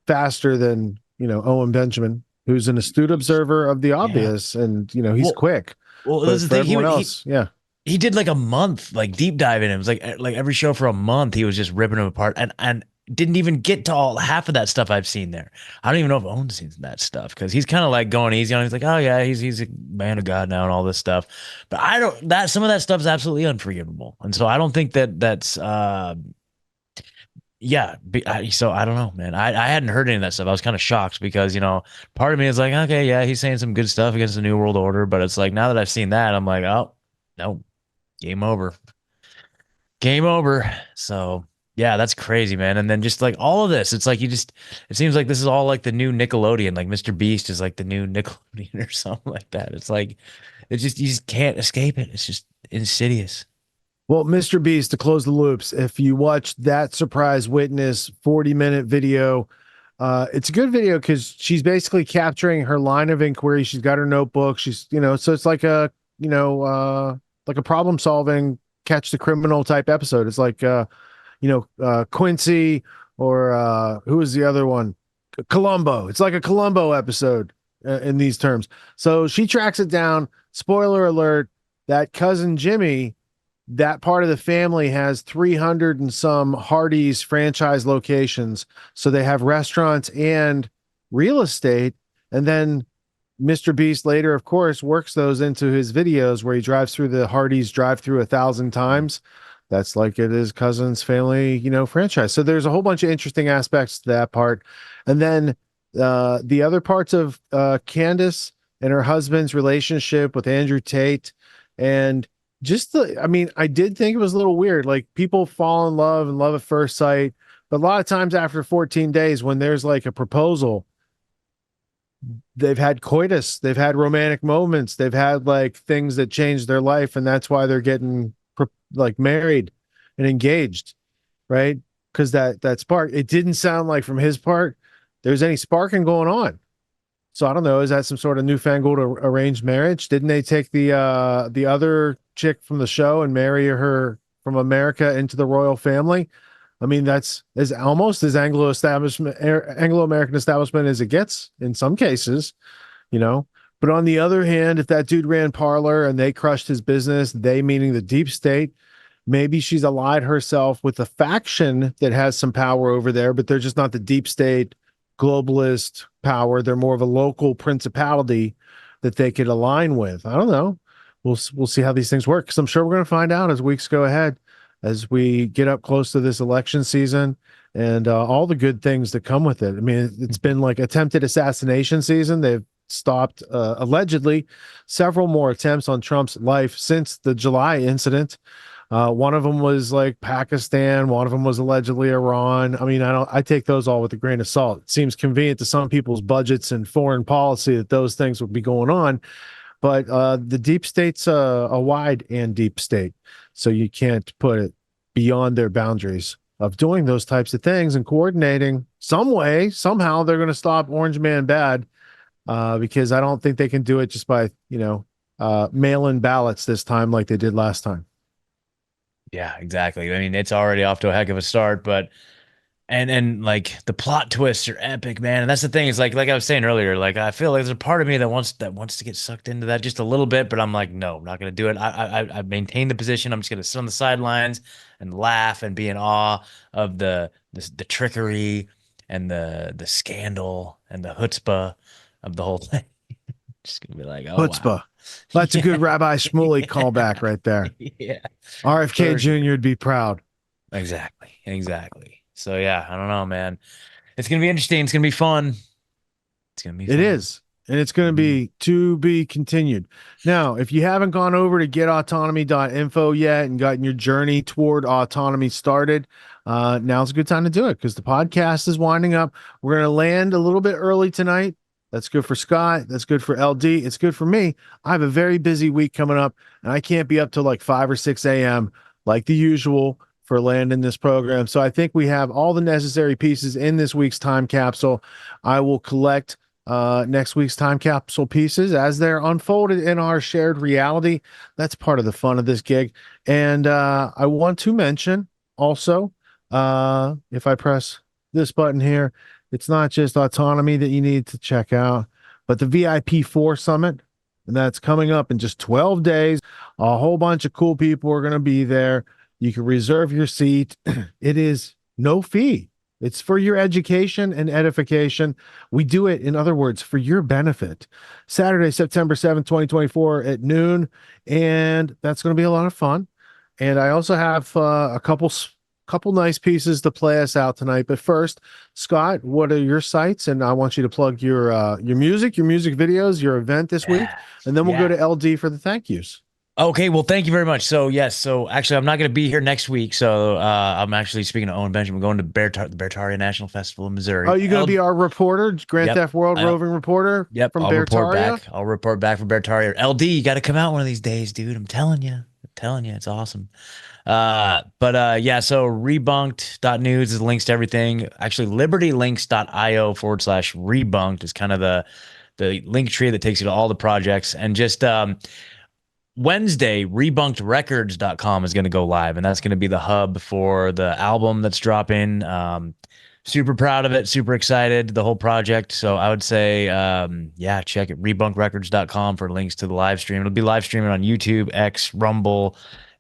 faster than, you know, Owen Benjamin, who's an astute observer of the obvious, and, you know, he's quick. Well, but that's the thing. He did like a month, like deep diving. It was like every show for a month, he was just ripping them apart, and didn't even get to half of that stuff I've seen there. I don't even know if Owen's seen that stuff, because he's kind of like going easy on it. He's like, oh yeah, he's a man of God now and all this stuff. But some of that stuff is absolutely unforgivable. And so I don't think that's so I don't know, man. I hadn't heard any of that stuff. I was kind of shocked because, you know, part of me is like, okay, yeah, he's saying some good stuff against the New World Order, but it's like, now that I've seen that, I'm like, oh no, game over. So yeah, that's crazy, man. And then just like all of this, it's like it seems like this is all like the new Nickelodeon. Like MrBeast is like the new Nickelodeon or something like that. It's like, you just can't escape it. It's just insidious. Well, MrBeast, to close the loops, if you watch that surprise witness 40-minute video It's a good video because she's basically capturing her line of inquiry. She's got her notebook. She's, so it's like a, like a problem solving catch the criminal type episode. It's like, Quincy or who was the other one? Columbo. It's like a Columbo episode in these terms. So she tracks it down. Spoiler alert, that cousin Jimmy, that part of the family has 300 and some Hardee's franchise locations. So they have restaurants and real estate. And then MrBeast later, of course, works those into his videos where he drives through the Hardee's drive-through 1,000 times. That's like it is cousin's family, franchise. So there's a whole bunch of interesting aspects to that part. And then the other parts of Candace and her husband's relationship with Andrew Tate. And just I did think it was a little weird. Like people fall in love and love at first sight. But a lot of times after 14 days, when there's like a proposal, they've had coitus, they've had romantic moments, they've had like things that changed their life. And that's why they're getting like married and engaged, right? Because that spark, it didn't sound like from his part there's any sparking going on. So I don't know, is that some sort of newfangled arranged marriage? Didn't they take the other chick from the show and marry her from America into the royal family? I mean, that's almost as Anglo-American establishment as it gets in some cases, But on the other hand, if that dude ran Parler and they crushed his business, they meaning the deep state, maybe she's allied herself with a faction that has some power over there, but they're just not the deep state globalist power. They're more of a local principality that they could align with. I don't know. We'll see how these things work, because I'm sure we're going to find out as weeks go ahead, as we get up close to this election season and all the good things that come with it. I mean, it's been like attempted assassination season. They've stopped allegedly several more attempts on Trump's life since the July incident. One of them was like Pakistan. One of them was allegedly Iran. I mean, I take those all with a grain of salt. It seems convenient to some people's budgets and foreign policy that those things would be going on. But the deep state's a wide and deep state. So you can't put it beyond their boundaries of doing those types of things and coordinating some way. Somehow they're going to stop Orange Man bad, because I don't think they can do it just by, mail-in ballots this time like they did last time. Yeah, exactly. I mean, it's already off to a heck of a start, but and like the plot twists are epic, man. And that's the thing. Is like I was saying earlier, like I feel like there's a part of me that wants to get sucked into that just a little bit, but I'm like, no, I'm not gonna do it. I maintain the position. I'm just gonna sit on the sidelines and laugh and be in awe of the trickery and the scandal and the chutzpah of the whole thing. Just gonna be like, oh, chutzpah. Wow. That's a good Rabbi Shmuley callback right there. Yeah. RFK Jr. would be proud. Exactly. So yeah, I don't know, man. It's gonna be interesting. It's gonna be fun. It's gonna be fun. It is. And it's going to be to be continued. Now, if you haven't gone over to getautonomy.info yet and gotten your journey toward autonomy started, now's a good time to do it, because the podcast is winding up. We're going to land a little bit early tonight. That's good for Scott. That's good for LD. It's good for me. I have a very busy week coming up, and I can't be up till like 5 or 6 a.m. like the usual for landing this program. So I think we have all the necessary pieces in this week's time capsule. I will collect next week's time capsule pieces as they're unfolded in our shared reality. That's part of the fun of this gig. And I want to mention also, if I press this button here, it's not just autonomy that you need to check out, but the VIP4 Summit. And that's coming up in just 12 days. A whole bunch of cool people are going to be there. You can reserve your seat. It is no fee. It's for your education and edification. We do it, in other words, for your benefit. Saturday, September 7th, 2024 at noon. And that's going to be a lot of fun. And I also have a couple nice pieces to play us out tonight. But first, Scott, what are your sites? And I want you to plug your music videos, your event this week. And then we'll go to LD for the thank yous. Okay, well, thank you very much. So, yes, so actually, I'm not going to be here next week. So, I'm actually speaking to Owen Benjamin, going to the Beartaria National Festival in Missouri. Oh, you're going to be our reporter, Grand Theft World roving reporter? Yep, from I'll Beartaria? report back. I'll report back from Beartaria. LD, you got to come out one of these days, dude. I'm telling you. telling you, it's awesome. Yeah, so rebunked.news is links to everything. Actually, libertylinks.io/rebunked is kind of the link tree that takes you to all the projects. And just Wednesday, rebunkedrecords.com is going to go live, and that's going to be the hub for the album that's dropping. Super proud of it, super excited, the whole project. So I would say, check it, rebunkedrecords.com for links to the live stream. It'll be live streaming on YouTube, X, Rumble,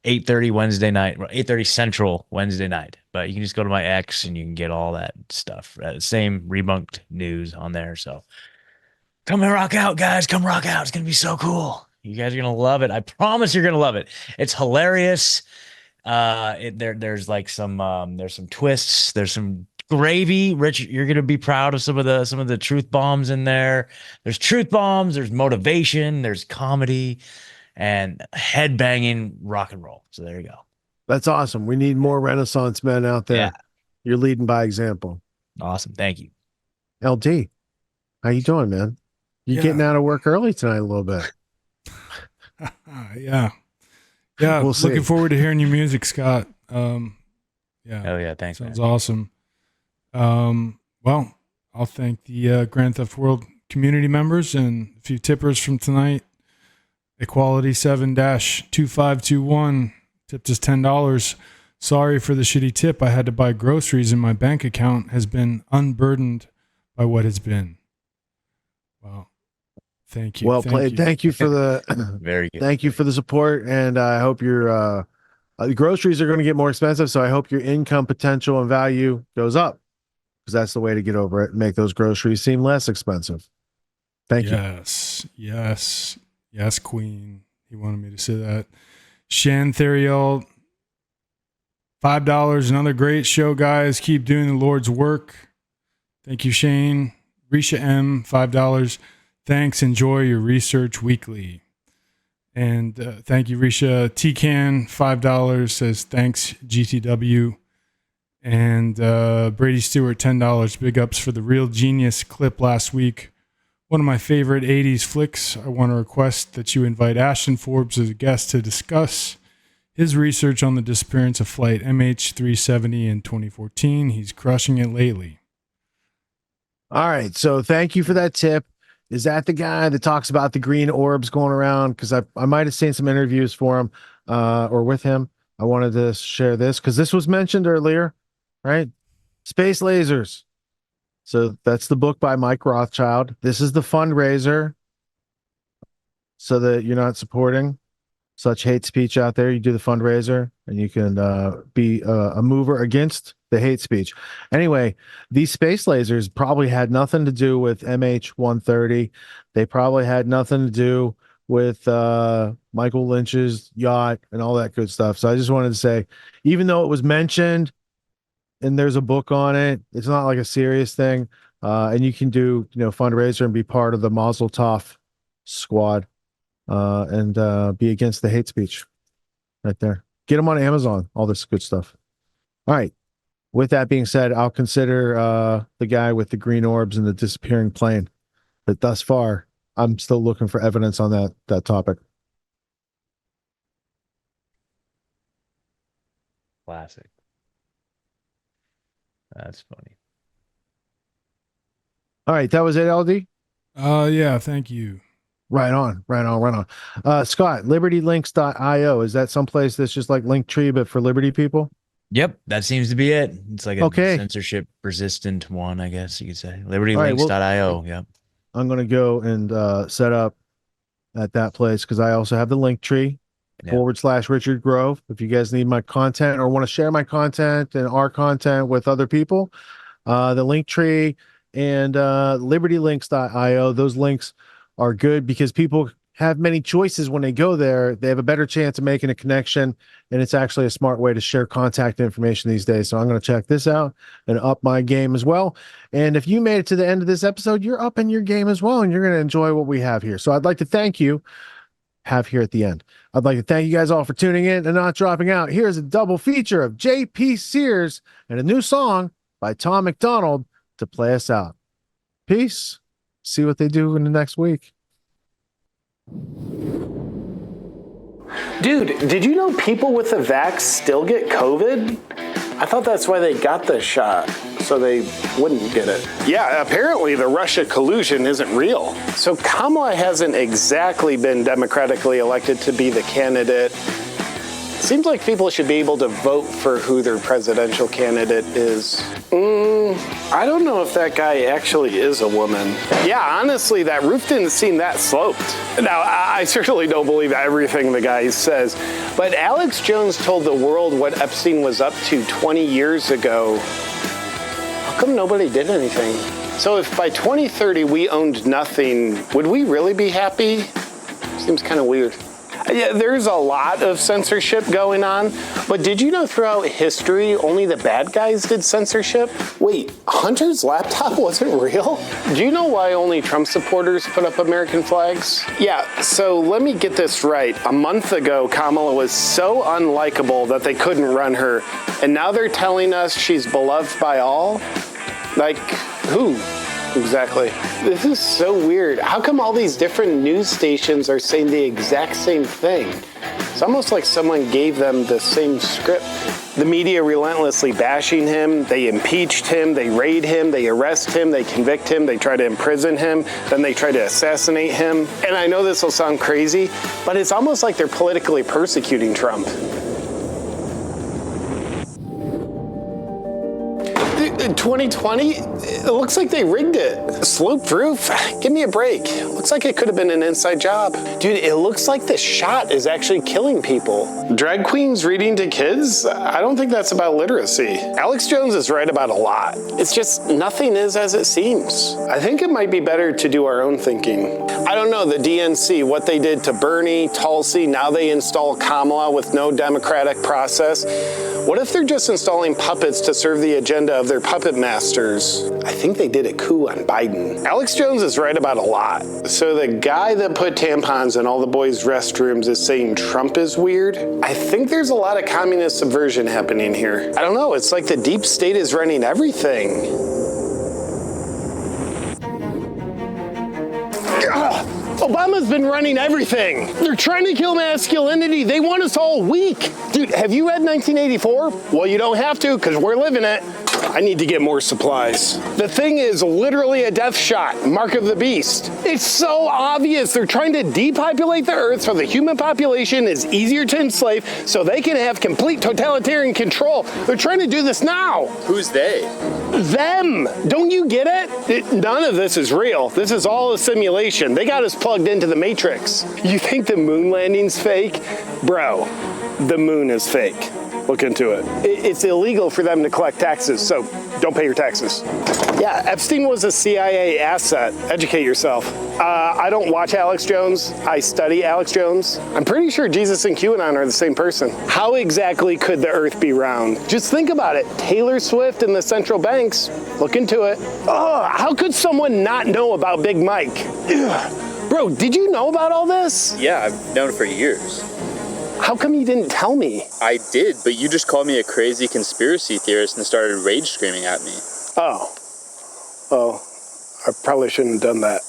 8:30 Wednesday night, 8:30 Central Wednesday night. But you can just go to my X and you can get all that stuff. Same Rebunked news on there. So come and rock out, guys. Come rock out. It's going to be so cool. You guys are going to love it. I promise you're going to love it. It's hilarious. There's like some twists. There's some gravy. Rich, you're going to be proud of some of the truth bombs in there. There's truth bombs. There's motivation. There's comedy and headbanging rock and roll. So there you go. That's awesome. We need more Renaissance men out there. Yeah. You're leading by example. Awesome. Thank you. LD, how you doing, man? You getting out of work early tonight a little bit. Yeah. We'll looking forward to hearing your music, Scott. Oh yeah, thanks. Sounds awesome. Well, I'll thank the Grand Theft World community members and a few tippers from tonight. Equality 7-2521 tipped us $10. Sorry for the shitty tip. I had to buy groceries and my bank account has been unburdened by what has been. Wow. Thank you. Well played. Thank you for the very good. Thank you for the support, and I hope your the groceries are going to get more expensive. So I hope your income potential and value goes up, because that's the way to get over it and make those groceries seem less expensive. Thank you. Yes, Queen. He wanted me to say that. Shan Theriel, $5. Another great show, guys. Keep doing the Lord's work. Thank you, Shane. Risha M, $5. Thanks. Enjoy your research weekly. And thank you, Risha. Tcan, $5, says thanks, GTW. And Brady Stewart, $10. Big ups for the Real Genius clip last week. One of my favorite 80s flicks. I want to request that you invite Ashton Forbes as a guest to discuss his research on the disappearance of Flight MH370 in 2014. He's crushing it lately. All right. So thank you for that tip. Is that the guy that talks about the green orbs going around? Because I might have seen some interviews for him or with him. I wanted to share this because this was mentioned earlier, right? Space lasers. So that's the book by Mike Rothschild. This is the fundraiser so that you're not supporting such hate speech out there. You do the fundraiser and you can be a mover against the hate speech. Anyway, these space lasers probably had nothing to do with MH130. They probably had nothing to do with Michael Lynch's yacht and all that good stuff. So I just wanted to say, even though it was mentioned and there's a book on it, it's not like a serious thing. And you can do, fundraiser and be part of the Mazel Tov squad and be against the hate speech right there. Get them on Amazon, all this good stuff. All right. With that being said, I'll consider the guy with the green orbs and the disappearing plane. But thus far, I'm still looking for evidence on that topic. Classic. That's funny. All right, that was it, LD? Yeah, thank you. Right on. Scott, libertylinks.io. Is that someplace that's just like Linktree, but for Liberty people? Yep, that seems to be it. It's like a censorship resistant one, I guess you could say. Libertylinks.io. Yep. I'm going to go and set up at that place because I also have the Linktree / Richard Grove. If you guys need my content or want to share my content and our content with other people, the Linktree and libertylinks.io, those links are good because people have many choices when they go there. They have a better chance of making a connection, and it's actually a smart way to share contact information these days. So I'm going to check this out and up my game as well. And if you made it to the end of this episode, you're up in your game as well, and you're going to enjoy what we have here. So I'd like to thank you. Here at the end, I'd like to thank you guys all for tuning in and not dropping out. Here's a double feature of J.P. Sears and a new song by Tom McDonald to play us out. Peace. See what they do in the next week. Dude, did you know people with the vax still get COVID? I thought that's why they got the shot, so they wouldn't get it. Yeah, apparently the Russia collusion isn't real. So Kamala hasn't exactly been democratically elected to be the candidate. Seems like people should be able to vote for who their presidential candidate is. I don't know if that guy actually is a woman. Yeah, honestly, that roof didn't seem that sloped. Now, I certainly don't believe everything the guy says, but Alex Jones told the world what Epstein was up to 20 years ago. How come nobody did anything? So if by 2030 we owned nothing, would we really be happy? Seems kind of weird. Yeah, there's a lot of censorship going on, but did you know throughout history only the bad guys did censorship? Wait, Hunter's laptop wasn't real? Do you know why only Trump supporters put up American flags? Yeah, so let me get this right. A month ago, Kamala was so unlikable that they couldn't run her, and now they're telling us she's beloved by all? Like, who? Exactly. This is so weird. How come all these different news stations are saying the exact same thing? It's almost like someone gave them the same script. The media relentlessly bashing him, they impeached him, they raid him, they arrest him, they convict him, they try to imprison him, then they try to assassinate him. And I know this will sound crazy, but it's almost like they're politically persecuting Trump. 2020, it looks like they rigged it. Sloped roof, give me a break. Looks like it could have been an inside job. Dude, it looks like the shot is actually killing people. Drag queens reading to kids? I don't think that's about literacy. Alex Jones is right about a lot. It's just nothing is as it seems. I think it might be better to do our own thinking. I don't know, the DNC, what they did to Bernie, Tulsi, now they install Kamala with no democratic process. What if they're just installing puppets to serve the agenda of their puppet masters? I think they did a coup on Biden. Alex Jones is right about a lot. So the guy that put tampons in all the boys' restrooms is saying Trump is weird? I think there's a lot of communist subversion happening here. I don't know, it's like the deep state is running everything. Obama's been running everything. They're trying to kill masculinity. They want us all weak. Dude, have you read 1984? Well, you don't have to because we're living it. I need to get more supplies. The thing is literally a death shot, mark of the beast. It's so obvious. They're trying to depopulate the earth so the human population is easier to enslave so they can have complete totalitarian control. They're trying to do this now. Who's they? Them. Don't you get it? None of this is real. This is all a simulation. They got us plugged into the Matrix. You think the moon landing's fake? Bro, the moon is fake. Look into it. It's illegal for them to collect taxes, so don't pay your taxes. Yeah, Epstein was a CIA asset. Educate yourself. I don't watch Alex Jones. I study Alex Jones. I'm pretty sure Jesus and QAnon are the same person. How exactly could the earth be round? Just think about it. Taylor Swift and the central banks. Look into it. Oh, how could someone not know about Big Mike? Ugh. Bro, did you know about all this? Yeah, I've known it for years. How come you didn't tell me? I did, but you just called me a crazy conspiracy theorist and started rage screaming at me. Oh. Well, I probably shouldn't have done that.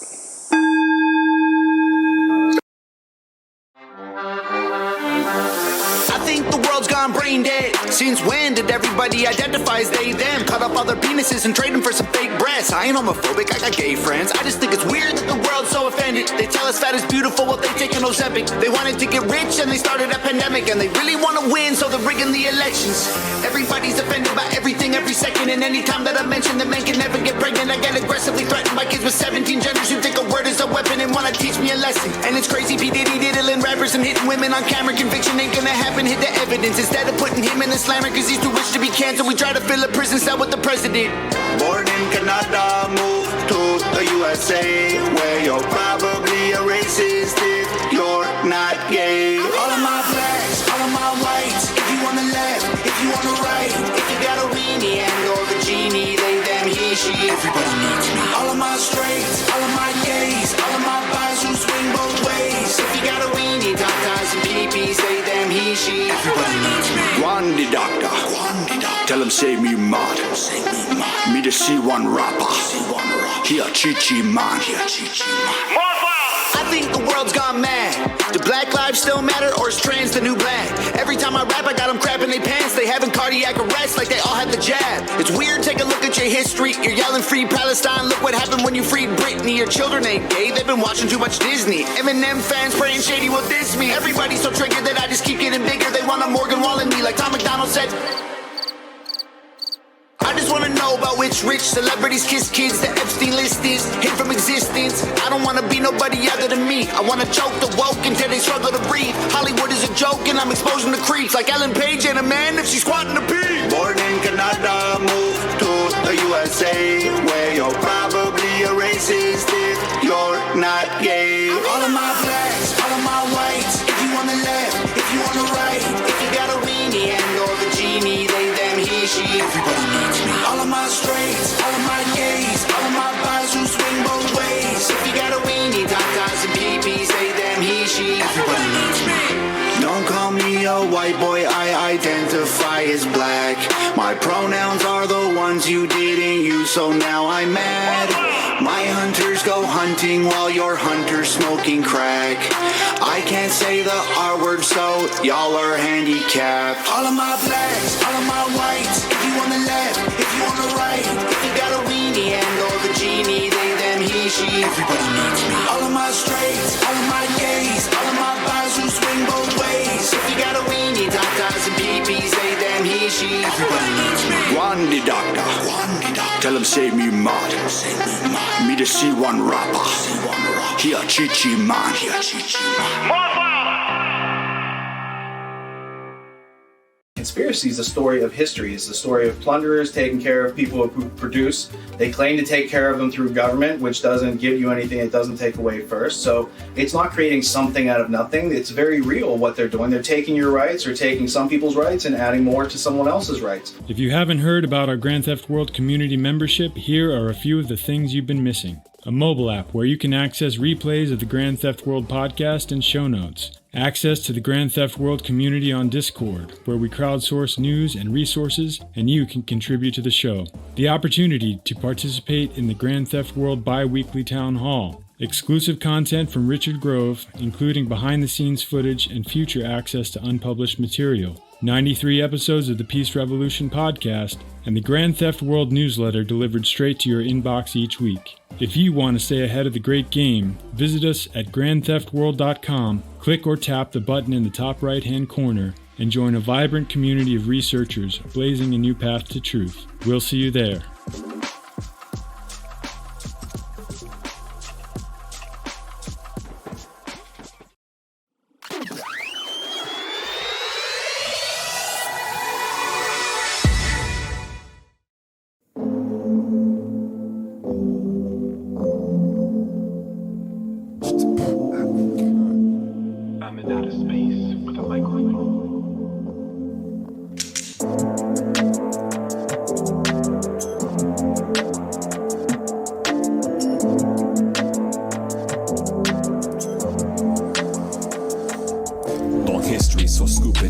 I think the world's gone brain dead. Since when did everybody identify as they, them? Cut up all their penises and trade them for some fake breasts. I ain't homophobic, I got gay friends. I just think it's weird that the world's so offended. They tell us fat is beautiful while they take an Ozempic. They wanted to get rich and they started a pandemic. And they really want to win, so they're rigging the elections. Everybody's offended by everything every second. And anytime that I mention that men can never get pregnant, I get aggressively threatened by kids with 17 genders who think a word is a weapon and want to teach me a lesson. And it's crazy, P. Diddy diddling rappers and hitting women on camera. Conviction ain't gonna happen, hit the evidence. Instead of putting him in the slammer cause he's too rich to be canceled, we try to fill a prison cell with the president. Born in Canada, moved to the USA, where you're probably a racist if you're not gay. All of my blacks, all of my whites, if you on the left, if you on the right, if you got a weenie and or the genie, they, them, he, she, everybody needs me. All of my straights, all of my gays, all of my guys who swing both ways. If you got a weenie, tatas and peepees, they, them, he, she, everybody needs me. One the doctor, tell him save me mad. Me to see one rapper, he a chi-chi man. I think the world's gone mad. Do black lives still matter, or is trans the new black? Every time I rap, I got them crapping their pants. They having cardiac arrest like they all had the jab. It's weird, take a look at your history. You're yelling free Palestine. Look what happened when you freed Britney. Your children ain't gay, they've been watching too much Disney. Eminem fans praying Shady will diss me. Everybody's so triggered that I just keep getting bigger. They want a Morgan Wall in me, like Tom McDonald said. I just wanna know about which rich celebrities kiss kids. The Epstein list is hid from existence. I don't wanna be nobody other than me. I wanna choke the woke until they struggle to breathe. Hollywood is a joke and I'm exposing the creeps. Like Ellen Page ain't a man if she's squatting a pee. Born in Canada, moved to the USA, where you're probably a racist if you're not gay. All of my blacks, all of my whites. If you on the left, if you on the right, if you got a weenie and or the genie, they, them, he, she. Everybody needs me. All of my straights, all of my gays, all of my guys who swing both ways. If you got a weenie, tatas and peepees, they, them, he, she. Everybody needs me. Don't call me a white boy, I identify as black. My pronouns are the ones you didn't use, so now I'm mad. My hunters go hunting while your hunter's smoking crack. I can't say the R word, so y'all are handicapped. All of my blacks, all of my whites. If you on the left, if you on the right, if you got a weenie and or the genie, they, them, he, she. Everybody needs me. All of my straights, all of my gays, all of my guys who swing both ways. If you got a weenie, tatas and peepees, they, them, he, she. Everybody needs me. One the doctor. Tell him save me mad. Me to see one rapper. He a chichi man. Conspiracy is the story of history. It's the story of plunderers taking care of people who produce. They claim to take care of them through government, which doesn't give you anything it doesn't take away first. So it's not creating something out of nothing. It's very real what they're doing. They're taking your rights or taking some people's rights and adding more to someone else's rights. If you haven't heard about our Grand Theft World community membership, here are a few of the things you've been missing. A mobile app where you can access replays of the Grand Theft World podcast and show notes. Access to the Grand Theft World community on Discord, where we crowdsource news and resources, and you can contribute to the show. The opportunity to participate in the Grand Theft World bi-weekly town hall. Exclusive content from Richard Grove, including behind-the-scenes footage and future access to unpublished material. 93 episodes of the Peace Revolution podcast, and the Grand Theft World newsletter delivered straight to your inbox each week. If you want to stay ahead of the great game, visit us at grandtheftworld.com, click or tap the button in the top right-hand corner, and join a vibrant community of researchers blazing a new path to truth. We'll see you there.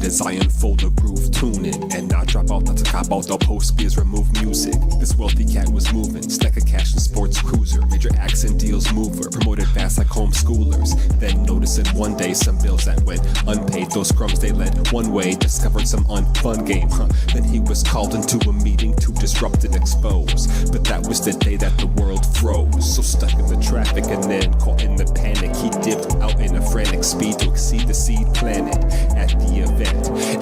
As I unfold the groove, tune in and not drop out. Not to cop out the post beers, remove music. This wealthy cat was moving, stack of cash and sports cruiser, major accent deals mover, promoted fast like homeschoolers. Then noticing one day some bills that went unpaid. Those crumbs they led one way, discovered some unfun game. Then he was called into a meeting to disrupt and expose. But that was the day that the world froze. So stuck in the traffic and then caught in the panic, he dipped out in a frantic speed to exceed the seed planted at the event.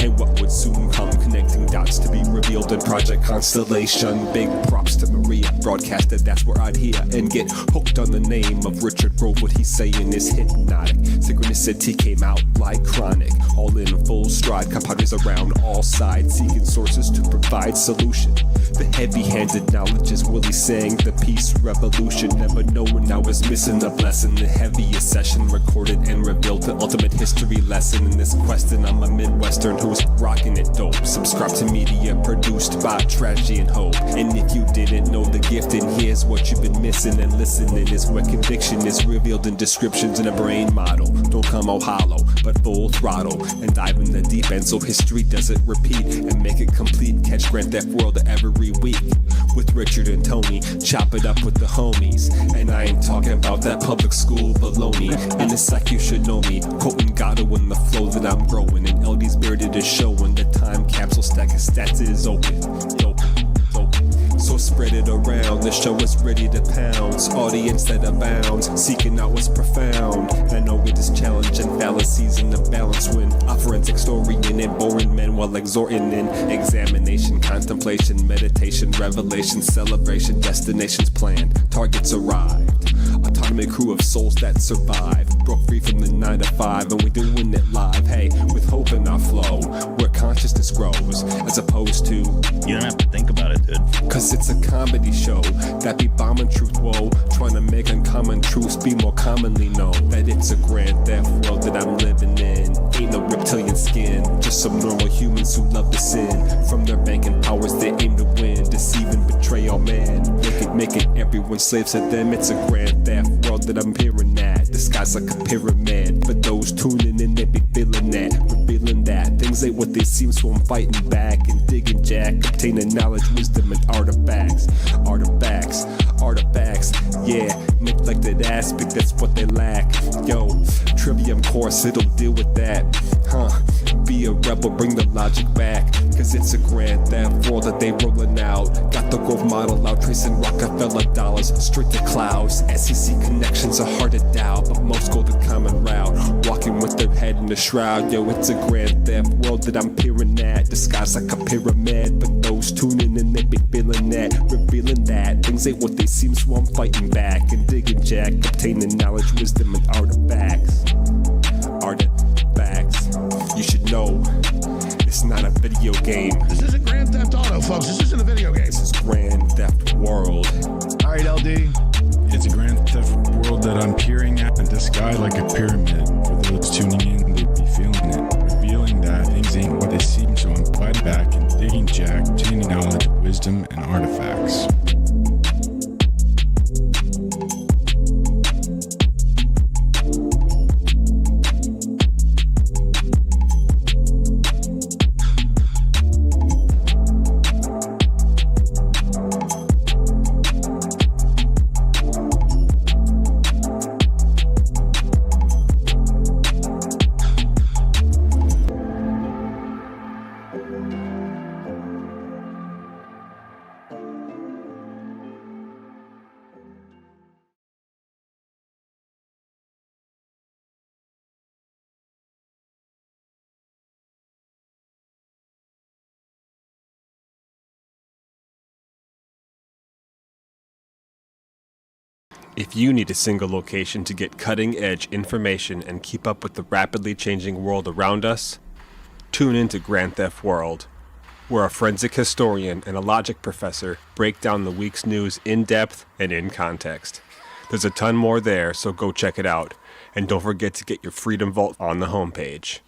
And what would soon come, connecting dots to be revealed in Project Constellation. Big props to Maria, broadcasted, that's where I'd hear and get hooked on the name of Richard Grove. What he's saying is hypnotic. Synchronicity came out like chronic, all in full stride. Compadres around all sides, seeking sources to provide solution. The heavy-handed knowledge is Willie saying the peace revolution. Never knowing I was missing a blessing. The heaviest session recorded and revealed the ultimate history lesson in this quest. And I'm a Midwestern who's rocking it dope. Subscribe to media produced by tragedy and hope. And if you didn't know the gift, then here's what you've been missing. And listening is where conviction is revealed in descriptions in a brain model. Don't come out hollow, but full throttle and dive in the deep end so history doesn't repeat and make it complete. Catch Grand Theft World every week with Richard and Tony. Chop it up with the homies. And I ain't talking about that public school baloney. In a sec, you should know me. Quoting Gatto in the flow that I'm growing. And LD's bearded is showing. The time capsule stack of stats is open. So spread it around, the show is ready to pounce. Audience that abounds, seeking out what's profound. I know it is challenging fallacies in the balance when a forensic historian and boring men while exhorting in examination, contemplation, meditation, revelation, celebration, destinations planned, targets arrived. Autonomy crew of souls that survive, broke free from the 9 to 5, and we doing it live. Hey, with hope in our flow, where consciousness grows, as opposed to you don't have to think about it, dude. Cause it's a comedy show that be bombing truth, whoa, trying to make uncommon truths be more commonly known. That it's a Grand Theft World that I'm living in. Ain't no reptilian skin, just some normal humans who love to sin. From their banking powers they aim to win, deceive and betray all men, making everyone slaves to them. It's a Grand Theft World that I'm peering at. The sky's like a pyramid. For those tuning in, they be feeling that, revealing that things ain't what they seem, so I'm fighting back and digging jack, obtaining knowledge, wisdom, and artifacts, yeah, neglected aspect, that's what they lack. Yo, Trivium course, it'll deal with that, be a rebel, bring the logic back, cause it's a Grand Theft World that they rolling out. Got the growth model out, tracing Rockefeller dollars straight to clouds. SEC connections are hard to doubt, but most go the common route, walking with their head in the shroud. Yo, it's a Grand Theft World that I'm peering at. The sky's like a pyramid, but those tuning in, they be feeling that, revealing that things ain't what they seem, so I'm fighting back and digging jack, obtaining knowledge, wisdom, and artifacts. You should know, it's not a video game. This isn't Grand Theft Auto, folks. This isn't a video game. This is Grand Theft World. All right, LD. It's a Grand Theft World that I'm peering at in the sky like a pyramid. For those tuning in, they'd be feeling it, revealing that things ain't what they seem, so I'm fighting back and digging jack, obtaining knowledge, wisdom, and artifacts. If you need a single location to get cutting-edge information and keep up with the rapidly changing world around us, tune into Grand Theft World, where a forensic historian and a logic professor break down the week's news in depth and in context. There's a ton more there, so go check it out. And don't forget to get your Freedom Vault on the homepage.